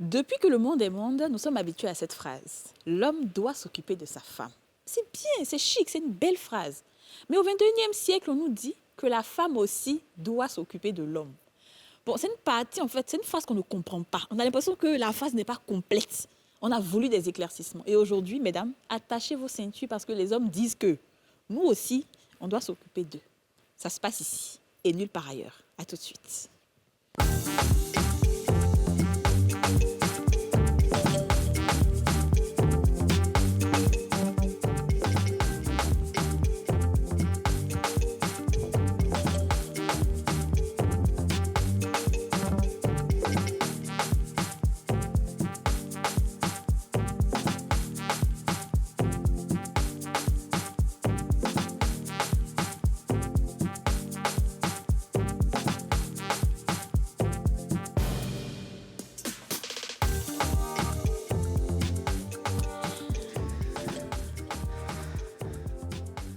Depuis que le monde est monde, nous sommes habitués à cette phrase. L'homme doit s'occuper de sa femme. C'est bien, c'est chic, c'est une belle phrase. Mais au XXIe siècle, on nous dit que la femme aussi doit s'occuper de l'homme. Bon, c'est une partie, en fait, c'est une phrase qu'on ne comprend pas. On a l'impression que la phrase n'est pas complète. On a voulu des éclaircissements. Et aujourd'hui, mesdames, attachez vos ceintures parce que les hommes disent que nous aussi, on doit s'occuper d'eux. Ça se passe ici et nulle part ailleurs. À tout de suite.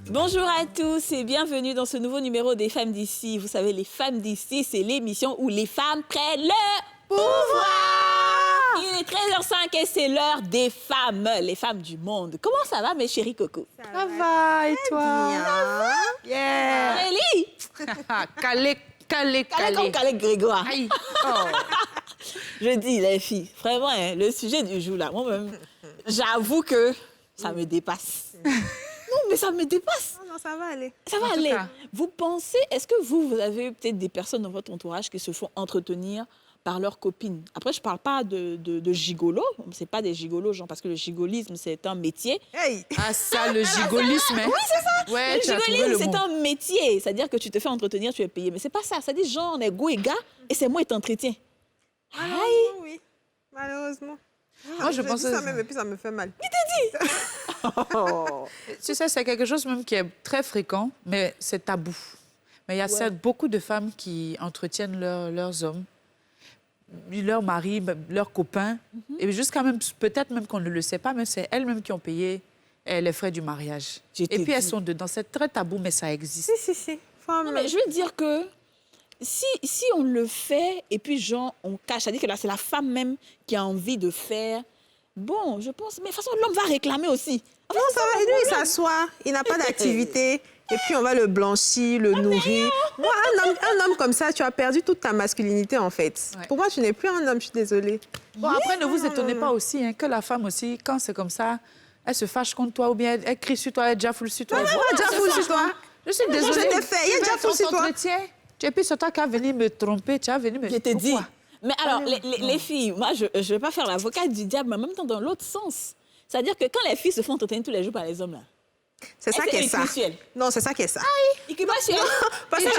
Bonjour à tous et bienvenue dans ce nouveau numéro des Femmes d'ici. Vous savez, les Femmes d'ici, c'est l'émission où les femmes prennent le pouvoir. Il est 13h05 et c'est l'heure des femmes, les femmes du monde. Comment ça va, mes chéris Coco? Ça va, et toi? Yeah. Aurélie? Calé Comme Calais Grégoire. Aïe. Oh. Je dis, les filles, vraiment, hein, le sujet du jour, là, moi-même, j'avoue que ça me dépasse. Non, mais ça me dépasse. Non, ça va aller. Ça va aller. Vous pensez, est-ce que vous avez peut-être des personnes dans votre entourage qui se font entretenir par leurs copines? Après, je ne parle pas de gigolo. Ce n'est pas des gigolos, genre, parce que le gigolisme, c'est un métier. Hey! Ah, ça, le gigolisme. Oui, c'est ça. Ouais, le tu as trouvé gigolisme, le c'est mot. un métier. C'est-à-dire que tu te fais entretenir, tu es payé. Mais ce n'est pas ça. Ça dit, genre, on est go et gars, et c'est moi qui t'entretiens. Malheureusement, oui. Malheureusement. Moi, je pense dis ça même, et puis ça me fait mal. Tu sais, c'est quelque chose même qui est très fréquent, mais c'est tabou. Mais il y a certes beaucoup de femmes qui entretiennent leurs hommes, leurs maris, leurs copains, et jusqu'à même, peut-être même qu'on ne le sait pas, mais c'est elles-mêmes qui ont payé les frais du mariage. Et puis elles sont dedans. C'est très tabou, mais ça existe. Si. Femme. Non, mais je veux dire que si on le fait et puis genre on cache, c'est-à-dire que là c'est la femme même qui a envie de faire. Bon, je pense, mais de toute façon l'homme va réclamer aussi. Enfin, Non, ça va. Lui, il s'assoit, il n'a pas d'activité, et puis on va le blanchir, le nourrir. Moi, un homme comme ça, tu as perdu toute ta masculinité, en fait. Ouais. Pour moi, tu n'es plus un homme, je suis désolée. Bon, après, ne vous étonnez pas aussi hein, que la femme aussi, quand c'est comme ça, elle se fâche contre toi ou bien elle crie sur toi, elle est déjà foule sur toi. Non, mais déjà foule sur toi. Je suis désolée. Je t'ai fait, il y a déjà foule sur toi. Et puis c'est toi qui as venu me tromper, tu as venu me... je te dis. Pourquoi? Mais alors, les filles, moi, je ne vais pas faire l'avocat du diable, mais en même temps, dans l'autre sens. C'est-à-dire que quand les filles se font entretenir tous les jours par les hommes, là, C'est ça qui est ça. rituel. Non, c'est ça qui est ça. Il qui va chez Parce que la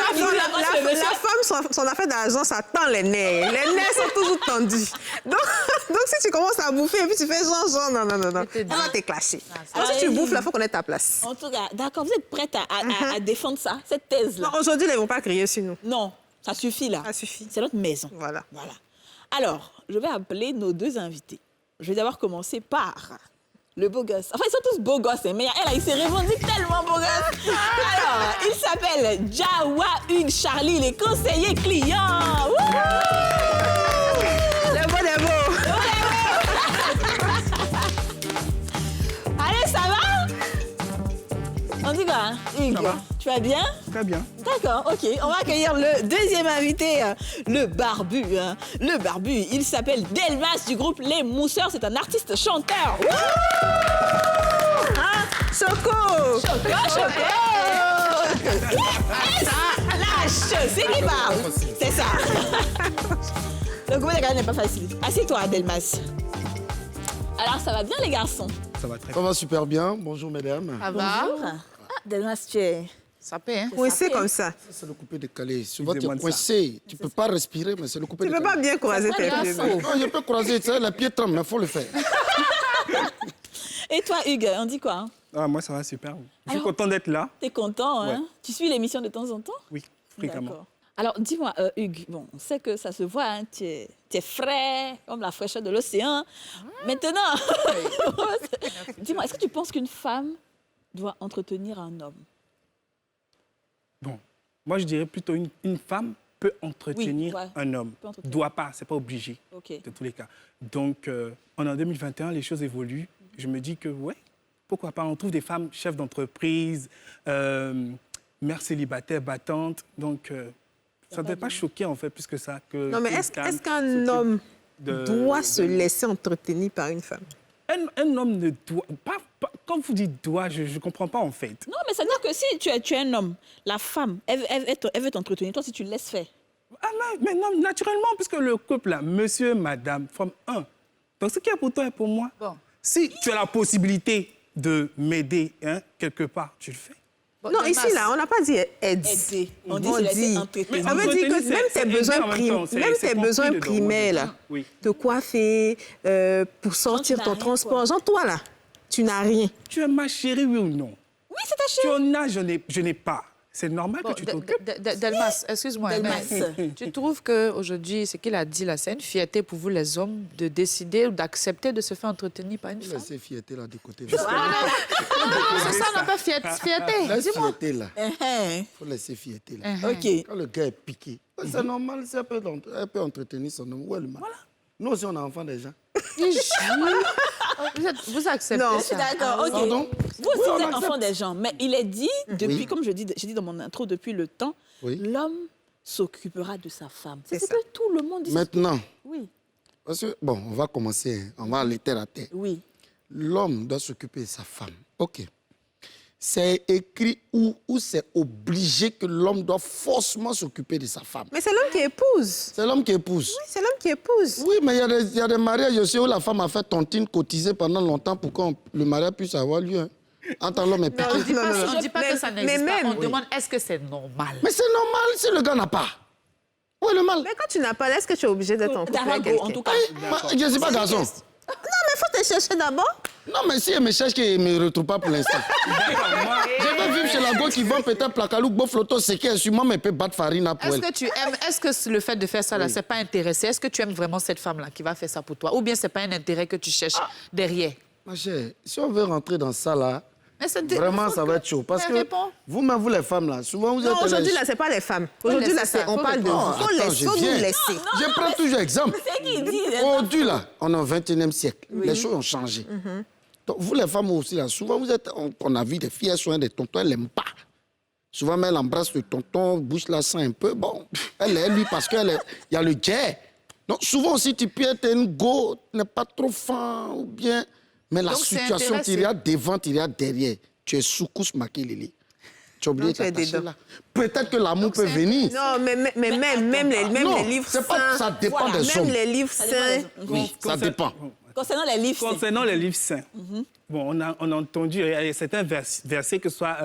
femme, son affaire d'argent, ça tend les nerfs. Les nerfs sont toujours tendus. Donc, si tu commences à bouffer et puis tu fais genre, non, elle va t'éclasher. Alors, si tu bouffes, il faut connaître ta place. En tout cas, d'accord, vous êtes prête à défendre ça, cette thèse-là? Non, aujourd'hui, ils ne vont pas crier sur nous. Non, ça suffit là. Ça suffit. C'est notre maison. Voilà. Alors, je vais appeler nos deux invités. Je vais d'abord commencer par le beau gosse. Enfin, ils sont tous beaux gosses, hein, mais elle, il s'est revendique tellement beau gosse. Alors, il s'appelle Jawa Hugues Charlie, les conseillers clients. Wouh! Les beaux. Allez, ça va? On dit quoi, hein, Hugues? Ça va. Tu vas bien? Très bien. D'accord, ok. On va accueillir le deuxième invité, le barbu. Le barbu, il s'appelle Delmas du groupe Les Mousseurs. C'est un artiste chanteur. Choco! Choco! Lâche, c'est qui parle. C'est ça. Le groupe n'est pas facile. Assieds-toi, Delmas. Alors, ça va bien, les garçons? Ça va très Ça bien. va super bien. Bonjour, mesdames. Ça va? Bonjour. Ah, Delmas, tu es... Ça paie, hein? Oui, c'est comme ça. C'est le coupé décalé. Tu vas te Excusez-moi de ça. coincer. Tu ne peux pas respirer, mais c'est le coupé Tu ne peux décalé. pas bien croiser tes pas pieds. grave. Non, je peux croiser. Tu sais, les pieds tremblent, il faut le faire. Et toi, Hugues, on dit quoi, hein? Ah, moi, ça va super. Je suis Alors- content d'être là. T'es content, hein? Ouais. Tu suis l'émission de temps en temps? Oui, fréquemment. D'accord. Alors, dis-moi, Hugues, bon, on sait que ça se voit, hein, tu es frais, comme la fraîcheur de l'océan. Maintenant, dis-moi, est-ce que tu penses qu'une femme doit entretenir un homme? Bon, moi, je dirais plutôt une femme peut entretenir Oui, ouais. un homme. Peut entretenir. Doit pas, c'est pas obligé, Ok. de tous les cas. Donc, en 2021, les choses évoluent. Je me dis que, ouais, pourquoi pas. On trouve des femmes chefs d'entreprise, mères célibataires, battantes. Donc, ça ne devait pas choquer, en fait, plus que ça. Que Non, mais qu'une est-ce dame qu'un s'occupe homme de- doit se de- laisser entretenir par une femme? Un homme ne doit pas, quand vous dites doit, je ne comprends pas en fait. Non, mais ça veut dire que si tu es un homme, la femme, elle veut t'entretenir. Toi, si tu le laisses faire. Ah non, mais non, naturellement, puisque le couple là, monsieur, madame, femme 1. Donc ce qui est pour toi est pour moi. Bon. Si tu as la possibilité de m'aider quelque part, tu le fais. Bon, Non, Delmas, ici, là, on n'a pas dit aide. Aider. On dit se laisser entretenir. Ça veut dire Entretenir, que même c'est tes besoins, aider en même temps, c'est compris besoins dedans, primaires, là, oui. te coiffer, pour sortir tu n'as ton rien, transport, quoi. genre toi, là, tu n'as rien. Tu es ma chérie, oui ou non? Oui, c'est ta Tu chérie. en as, je n'ai pas. C'est normal bon, que tu t'occupes. Delmas, excuse-moi. Delmas. mais tu trouves qu'aujourd'hui, ce qu'il a dit là, c'est une fierté pour vous, les hommes, de décider ou d'accepter de se faire entretenir par une femme? Laissez fierté là de côté. C'est ça, on appelle fierté. Laisse Dis-moi. fierté là. Hein, Il faut laisser fierté là. OK. Quand le gars est piqué, c'est normal, elle peut entretenir son homme. Où est le mal? Nous aussi, on a enfant des gens. Vous acceptez Non, Je suis ça? d'accord, OK. Pardon? Vous aussi, Oui, on vous êtes accepte. enfant des gens. Mais il est dit, depuis, Oui. comme j'ai dit dans mon intro, depuis le temps, Oui. l'homme s'occupera de sa femme. C'est ce ça. que tout le monde dit. Maintenant, Oui, parce que, bon, on va commencer, hein. On va aller terre à terre. oui. L'homme doit s'occuper de sa femme. OK. C'est écrit où c'est obligé que l'homme doit forcément s'occuper de sa femme. Mais c'est l'homme qui épouse. C'est l'homme qui épouse. Oui, c'est l'homme qui épouse. Oui, mais il y a des mariages aussi où la femme a fait tontine, cotisé pendant longtemps pour que le mariage puisse avoir lieu. Hein. Entre l'homme et piqué. Non, non, non. On ne dit pas que ça Mais n'existe pas. même- On demande est-ce que c'est normal? Mais c'est normal si le gars n'a pas. Où est le mal? Mais quand tu n'as pas, est-ce que tu es obligé d'être en couple avec D'Arago, en quelqu'un? tout cas. Je ne suis pas garçon. Non, mais il faut te chercher d'abord. Non, mais si elle me cherche, qu'il ne me retrouve pas pour l'instant. Je vais vivre chez la go qui vend peut-être placalou, beau flotto, c'est qu'elle sûrement me peut battre farine pour Est-ce elle. que tu aimes, est-ce que le fait de faire ça, là, c'est pas intéressé? Est-ce que tu aimes vraiment cette femme-là qui va faire ça pour toi? Ou bien c'est pas un intérêt que tu cherches derrière? Ma chère, si on veut rentrer dans ça, là, Mais c'est vraiment, ça va être chaud. Parce Mais que réponds. vous-même, vous les femmes, là, souvent, vous Non, êtes... aujourd'hui, là, c'est pas les femmes. Aujourd'hui, là, laisser ça, on faut parle de répondre. vous. Faut Attends, laisser, je faut nous viens. laisser. Je prends toujours exemple. C'est qui dit. Aujourd'hui, là, on est au 21e siècle. Les choses ont changé. Donc, vous, les femmes aussi, là, souvent, on a vu des filles, elles sont des tontons, elles n'aiment pas. Souvent, même, elle embrasse le tonton, bouche la sang un peu. Bon, elle est lui parce qu'il y a le jet. Donc, souvent, si tu piètes une go, tu n'es pas trop fin ou bien... Mais la Donc, c'est situation, intéressé. il y a devant, il y a derrière. Tu es sous-couche maquillée. Tu as oublié Non, de tu es t'attacher dedans. là. Peut-être que l'amour peut venir. Non, mais même Non, les livres c'est pas- saints. ça dépend des Même hommes. les livres Ça dépend saints. des- Oui, ça dépend. Concernant les livres, c'est- Concernant les livres saints, bon, on a entendu, il y a certains versets, que ce soit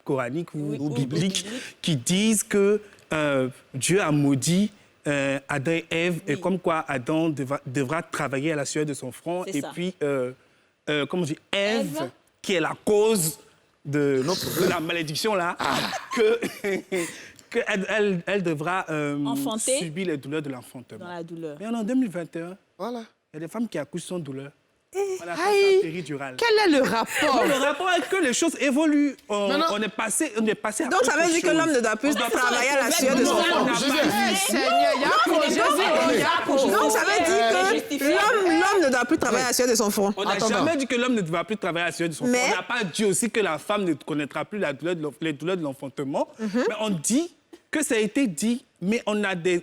coraniques ou bibliques, qui disent que Dieu a maudit Adam et Ève, et comme quoi Adam devra travailler à la sueur de son front, C'est et ça. puis, comment on dit, Ève, Ève. qui est la cause de la malédiction, là, elle devra Enfanter. subir les douleurs de l'enfantement. dans la douleur. Mais en 2021, Voilà. il y a des femmes qui accouchent sans douleur. On appelle Aïe. ça péridurale. Quel est le rapport? Le rapport est que les choses évoluent. Maintenant- On est passé à Donc, ça veut dire que l'homme ne doit plus travailler à la sueur de son Non, front. on n'a Je pas viens. dit. Seigneur, Yako, Jésus, Yako. Donc, ça veut dire que l'homme ne doit plus travailler à la sueur de son front. On n'a Attends. jamais dit que l'homme ne va plus travailler à la sueur de son front. Mais- On n'a pas dit aussi que la femme ne connaîtra plus les douleurs de l'enfantement. Mais on dit que ça a été dit, mais on a des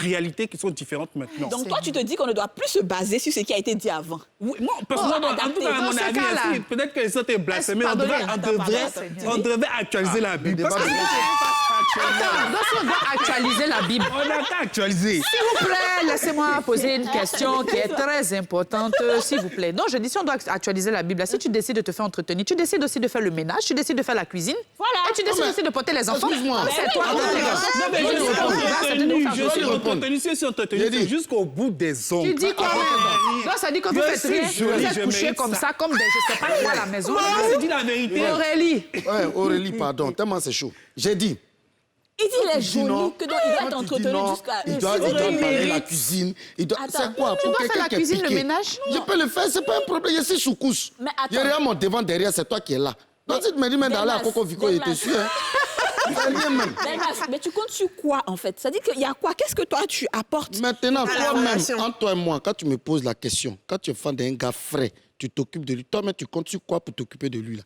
réalités qui sont différentes maintenant. Donc, toi, tu te dis qu'on ne doit plus se baser sur ce qui a été dit avant. Oui, moi, personnellement, en tout cas, à Dans mon ce avis, cas-là. ainsi, peut-être que les autres est blasphémé. On Pardonnez, devrait actualiser la Bible. débat Parce que de- Attends, donc si on doit actualiser la Bible. on n'a qu'à actualiser. S'il vous plaît, laissez-moi poser une question qui est très importante, s'il vous plaît. Non, je dis si on doit actualiser la Bible, là, si tu décides de te faire entretenir, tu décides aussi de faire le ménage, tu décides de faire la cuisine. Voilà. Et tu décides aussi de porter les enfants. Excuse-moi. C'est toi. Attends, Non, mais Je je vais suis répondre. entretenu, Je vais répondre. je suis entretenu, J'ai dit. c'est jusqu'au bout des ongles. Tu dis quoi? Donc ça dit que vous Je faites suis rien, jolie, vous êtes je couchés mérite comme ça. ça, comme des, je sais pas quoi à la maison. Je dis la vérité. Aurélie. Ouais, Aurélie, pardon, tellement c'est chaud. J'ai dit. Il dit il est dis non, joli, que donc il doit quand être tu dis entretenu non, jusqu'à... il doit Aurélie parler la mérite. cuisine. Il doit... Attends, C'est quoi tu pour dois faire quelqu'un la qui est cuisine, le piqué? ménage? Je peux le faire, c'est pas un problème. Je suis sous couche. Mais Il y a attends. rien mon devant, derrière, c'est toi qui es là. Donc si tu me dis, mais d'aller à Delmas, Coco Vico, il était Delmas. sûr. Hein. C'est rien même. Delmas, mais tu comptes sur quoi, en fait? Ça dit qu'il y a quoi? Qu'est-ce que toi, tu apportes? Maintenant, la toi-même, relation. entre toi et moi, quand tu me poses la question, quand tu es fan d'un gars frais, tu t'occupes de lui. Toi-même, tu comptes sur quoi pour t'occuper de lui, là?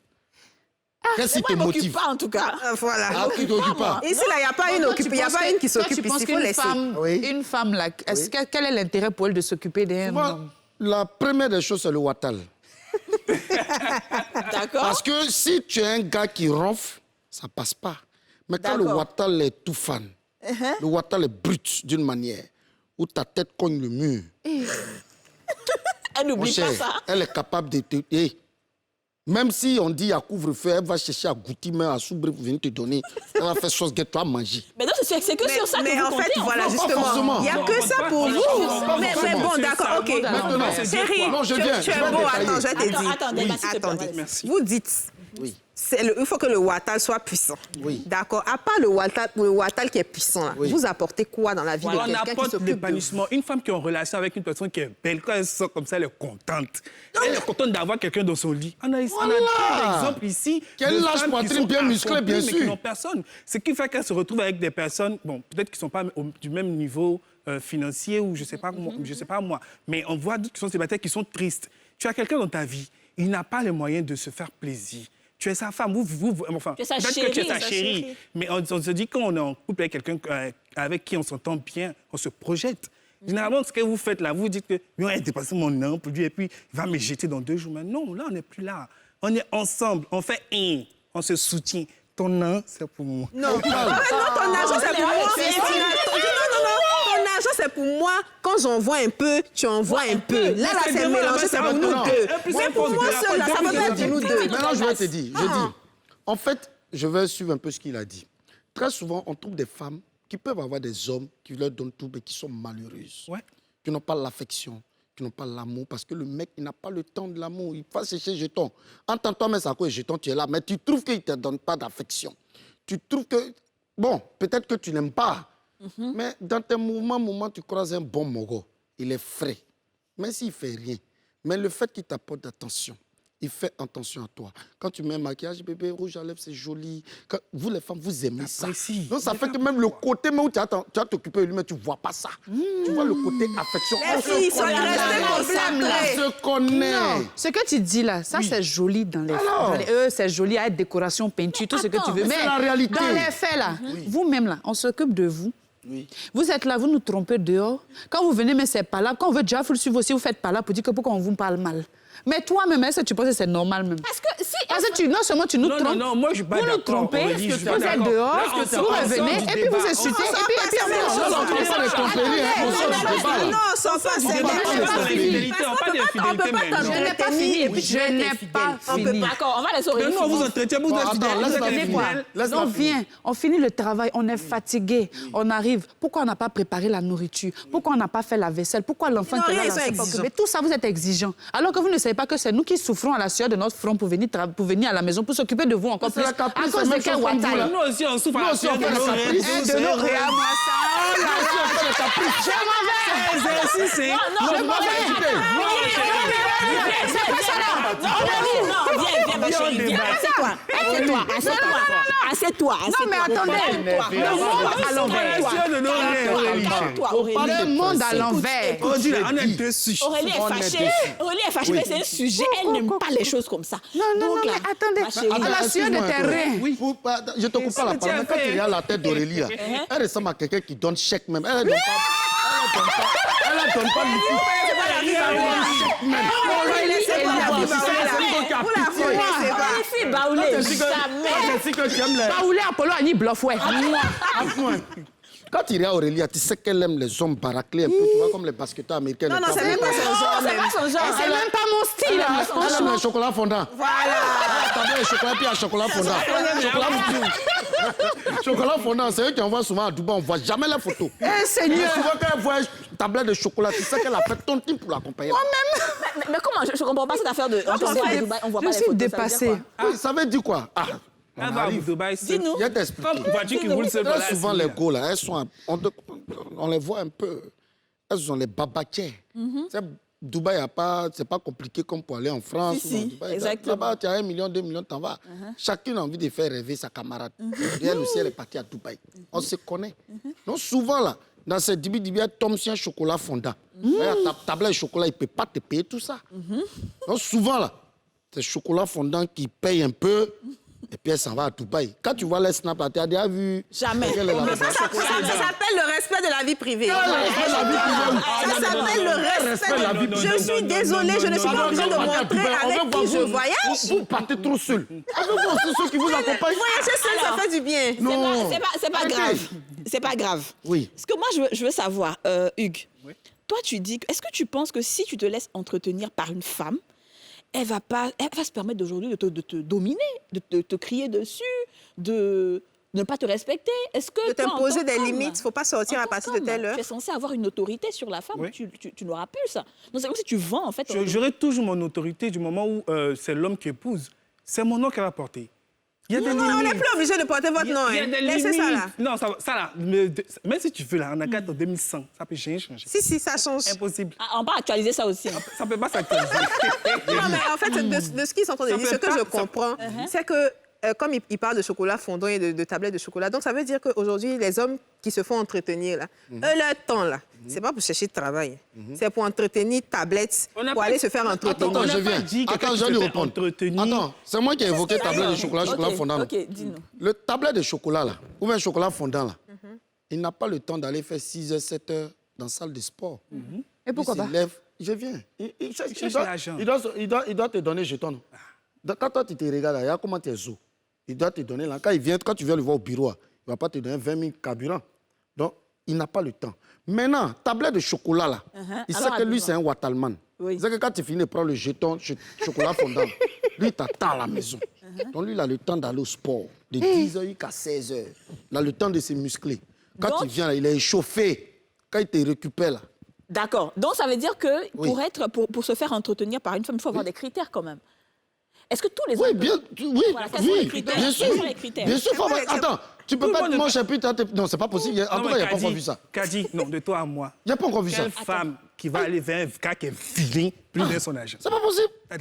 Qu'est-ce qui te Moi, je motive? m'occupe pas, en tout cas. Voilà. Ah, tu t'occupes pas. Ici, là, il n'y a pas une occupée, il n'y a pas une qui s'occupe Tu penses ici, il faut qu'une laisser. femme, Oui. une femme là, quel est l'intérêt pour elle de s'occuper d'un Moi, homme? la première des choses, c'est le wattal. D'accord? Parce que si tu es un gars qui ronfle, ça passe pas. Mais quand le D'accord. wattal est tout fan, le wattal est brut d'une manière où ta tête cogne le mur. Elle Mon n'oublie cher, pas ça. elle est capable de te... Hey, même si on dit à couvre-feu, elle va chercher à goûter, mais à soubre pour venir te donner. Elle va faire chose que toi à manger. Mais non, c'est que sur ça que Mais vous en fait, comptez. voilà, fait. justement, forcément. il n'y a que ça pour vous. Mais bon, d'accord, OK. Maintenant, Chérie, non, je viens, tu je es vais beau, détailler. attends, je vais te dire. Attends, Delmas, s'il te plaît, Attendez. Merci. Vous dites, Oui. il faut que le wattal soit puissant. Oui. D'accord. À part le wattal qui est puissant, là, Oui. vous apportez quoi dans la vie de On quelqu'un qui apporte s'occupe de vous? l'épanouissement. Une femme qui est en relation avec une personne qui est belle, quand elle sort comme ça, elle est contente. Elle est contente d'avoir quelqu'un dans son lit. On a plein d'exemples ici. Quelle de large femmes qui poitrine sont bien musclée, accomplies, bien mais qui sûr. n'ont personne. Ce qui fait qu'elle se retrouve avec des personnes, bon, peut-être qui ne sont pas du même niveau financier ou je ne sais pas, moi. Mais on voit d'autres qui sont célibataires qui sont tristes. Tu as quelqu'un dans ta vie, il n'a pas les moyens de se faire plaisir. Tu es sa femme, enfin, Tu es sa peut-être chérie, que tu es sa sa chérie. chérie. Mais on se dit quand on est en couple avec quelqu'un avec qui on s'entend bien, on se projette. Généralement, ce que vous faites là, vous dites que il a dépassé mon an pour lui et puis il va me jeter dans 2 jours. Mais non, là, on n'est plus là. On est ensemble, on fait on se soutient. Ton an, c'est pour moi. Non, ton argent, c'est pour moi. Ton argent, c'est pour moi. Quand j'envoie un peu, tu envoies un peu. Là, c'est c'est demain, mélangé, c'est pour nous maintenant. deux. Et puis, C'est c'est pour pour moi deux, seul, là, ça après, peut pas être nous deux. Maintenant, je vais te dire. Je dis, en fait, je vais suivre un peu ce qu'il a dit. Très souvent, on trouve des femmes qui peuvent avoir des hommes qui leur donnent tout, mais qui sont malheureuses. Ouais. Qui n'ont pas l'affection, qui n'ont pas l'amour, parce que le mec, il n'a pas le temps de l'amour. Il va chercher jeton. Entends-toi, mais ça quoi, jeton, tu es là, mais tu trouves qu'il ne te donne pas d'affection. Tu trouves que, bon, peut-être que tu n'aimes pas, mais dans tes mouvements, tu croises un bon mogo. Il est frais. Mais s'il ne fait rien, mais le fait qu'il t'apporte d'attention, il fait attention à toi. Quand tu mets un maquillage, bébé, rouge à lèvres, c'est joli. Vous, les femmes, vous aimez ça. T'apprécies. Donc, ça fait que même le côté où tu vas t'occuper de lui, mais tu ne vois pas ça. Tu vois le côté affection. Les filles sont restées On se connaît. Ce que tu dis là, ça c'est joli dans les Alors? c'est joli à être décoration, peinture, tout ce que tu veux. mais c'est la réalité. Dans les faits là, vous-même là, on s'occupe de vous. Oui. Vous êtes là, vous nous trompez dehors. Quand vous venez, mais c'est pas là. Quand on veut déjà vous le suivre aussi, vous faites pas là pour dire que pourquoi on vous parle mal. Mais toi-même, est-ce que tu penses que c'est normal même? Parce que si... Parce que non seulement tu nous trompes, Non, moi je suis pas vous nous d'accord. trompez, Aurélie, je suis pas vous êtes d'accord. dehors, Là, on vous sort revenez, du et puis débat. vous insultez, et puis On sort les compagnies, on sort du débat. Non, sans pas, c'est débat, pas on parle de fidélité, on parle de On peut fidélité pas maintenant. Je n'ai pas fini. et puis Je n'ai pas fini. D'accord, on va les Mais oreiller. nous, on vous entretient, vous êtes Attends, fidèles, vous laisse-la êtes finir. fidèles. Laisse-la On finir. vient, on finit le travail, on est fatigué, on arrive. Pourquoi on n'a pas préparé la nourriture? Pourquoi on n'a pas fait la vaisselle? Pourquoi l'enfant Non, qui est rien, là, ils sont s'est pas exigeants. occupé? Tout ça, vous êtes exigeants. Alors que vous ne savez pas que c'est nous qui souffrons à la sueur de notre front pour venir à la maison, pour s'occuper de vous encore C'est plus. la caprice, À cause c'est de même quel chose comme vous, Ouattara? là. Nous aussi, on souffre Nous à la aussi, on sueur de fait nos la rêves. caprice. De nos réa, moi ça. Oh là là. Je m'en vais. Exercice, Je m'en vais. C'est quoi ça là? Non, viens, ma chérie, viens. Assieds-toi, assieds-toi. Non mais attendez, le monde à l'envers. de nos rêves, Aurélie. Le monde à l'envers. On dit là, on est dessus. Aurélie est fâchée, mais c'est un sujet. Elle n'aime pas les choses comme ça. Non, Donc mais là, attendez. ma chérie, À la sueur de Excuse-moi un tes peu. reins. Oui. Je te coupe pas la que tu parole. as Mais quand fait? tu regardes la tête d'Aurélie, là, elle ressemble à quelqu'un qui donne chèque même. Elle ne donne pas. Elle ne donne pas liquide. les filles baoulées, jamais. C'est que tu aimes les... Baoulé Apollo Annie bluff, ouais. Quand tu regardes Aurélie, tu sais qu'elle aime les hommes baraclés un peu, tu vois, comme les basketteurs américains. Non, les non, c'est cowboys. même pas son genre, même. C'est même pas mon style, là, Elle aime franchement. le chocolat fondant. Voilà. T'as bien le chocolat, puis un chocolat fondant. Chocolat fondant, c'est eux qui envoient souvent à Dubaï, on ne voit jamais la photo. Eh, Seigneur. Souvent, quand elle voit une tablette de chocolat, tu sais qu'elle a fait ton type pour l'accompagner. Mais comment? Je comprends pas cette affaire de... On va à Dubaï, on voit pas les Je suis photos. dépassée. Oui, ça veut dire quoi? Ah, Elle va à Dubaï. Dis-nous. il y a t'expliquer. Comme voiture qui roule seule. Très souvent, les go, là, elles sont, on les voit un peu. Elles ont les babatières. C'est Dubaï, c'est pas compliqué comme pour aller en France. Si, ou en si, Dubaï. exactement. Là-bas, tu as 1 million, 2 millions, t'en vas. Chacune a envie de faire rêver sa camarade. Et elle aussi, elle est partie à Dubaï. On se connaît. Donc souvent, là, dans cette dibi-dibi, elle tombe sur un chocolat fondant. Ta tablette de chocolat, il ne peut pas te payer tout ça. Donc souvent, là, c'est le chocolat fondant qui paye un peu. Et puis elle s'en va à Dubaï. Quand tu vois les snaps, tu as déjà vu... Jamais. Ça s'appelle le respect de la vie privée. Ça s'appelle le respect de la vie privée. Je suis désolée, je ne suis pas obligée de montrer avec qui je voyage. Vous partez trop seul. Avez-vous aussi ceux qui vous accompagnent? Voyager seul, ça fait du bien. C'est pas grave. C'est pas grave. Oui. Parce que moi, je veux savoir, Hugues, toi, tu dis, est-ce que tu penses que si tu te laisses entretenir par une femme, elle va se permettre d'aujourd'hui de te dominer, de te crier dessus, de ne pas te respecter? Est-ce que De toi, en t'imposer tant des qu'homme, limites, il ne faut pas sortir à partir de telle heure. tu es censé avoir une autorité sur la femme, Oui. tu n'auras plus ça. Donc c'est comme si tu vends, en fait. J'aurai toujours mon autorité du moment où c'est l'homme qui épouse. C'est mon nom qu'elle va porter. Il y a des Non, on limites. n'est plus obligé de porter votre nom. Il y a des Laissez limites. ça là. Non, ça là, même si tu veux, là, on a 4 en 2100, ça peut rien changer. Si, ça change. Impossible. Ah, on va actualiser ça aussi. Hein. Ça ne peut pas s'actualiser. Non, mais en fait, de ce qu'ils sont en train de Ça dire, peut ce que pas- je ça- comprends, c'est que comme ils parlent de chocolat fondant et de tablettes de chocolat, donc ça veut dire qu'aujourd'hui, les hommes qui se font entretenir, là, eux, leur temps, là, c'est pas pour chercher de travail. C'est pour entretenir tablettes, On n'a pour pas- aller se faire entretenir. Attends, On n'a je pas viens. dit quelqu'un Attends, qui je vais se lui fait répondre. entretenir. Attends, c'est moi qui ai évoqué tablette de chocolat fondant. Ok, dis-nous. Le tablette de chocolat, là, ou bien chocolat fondant, là, il n'a pas le temps d'aller faire 6 heures, 7 heures dans la salle de sport. Et pourquoi Il pas? se lève, je viens. cherche l'argent. Il doit te donner jeton. Non? Quand toi, tu te regardes, regarde comment tu es zo. Il doit te donner, là, quand tu viens le voir au bureau, il ne va pas te donner 20 000 carburants. Donc, il n'a pas le temps. Maintenant, tablette de chocolat, là, il sait Alors, que lui, dis-moi. c'est un Watalman. Oui. Il sait que quand tu finis de prendre le jeton chocolat fondant, lui, il t'attend à la maison. Donc, lui, il a le temps d'aller au sport. De 10 h jusqu'à 16 h. Il a le temps de se muscler. Quand Donc- il vient, là, il est échauffé. Quand il te récupère, là, D'accord. Donc, ça veut dire que Oui. pour se faire entretenir par une femme, il faut avoir des critères quand même. Est-ce que tous les oui, hommes... bien, oui, Voilà, quels sont les oui, critères? bien sûr. Quels sont les critères? Bien sûr, faut avoir... Attends, tu peux Tout le pas monde être ne mon chapitre. Non, c'est pas possible. En tout cas, il n'y a pas encore vu ça. Kadi, non, de toi à moi. Il n'y a pas encore vu ça. Quelle femme qui va aller vers un gars qui est vilain, plus de son argent? C'est pas possible. c'est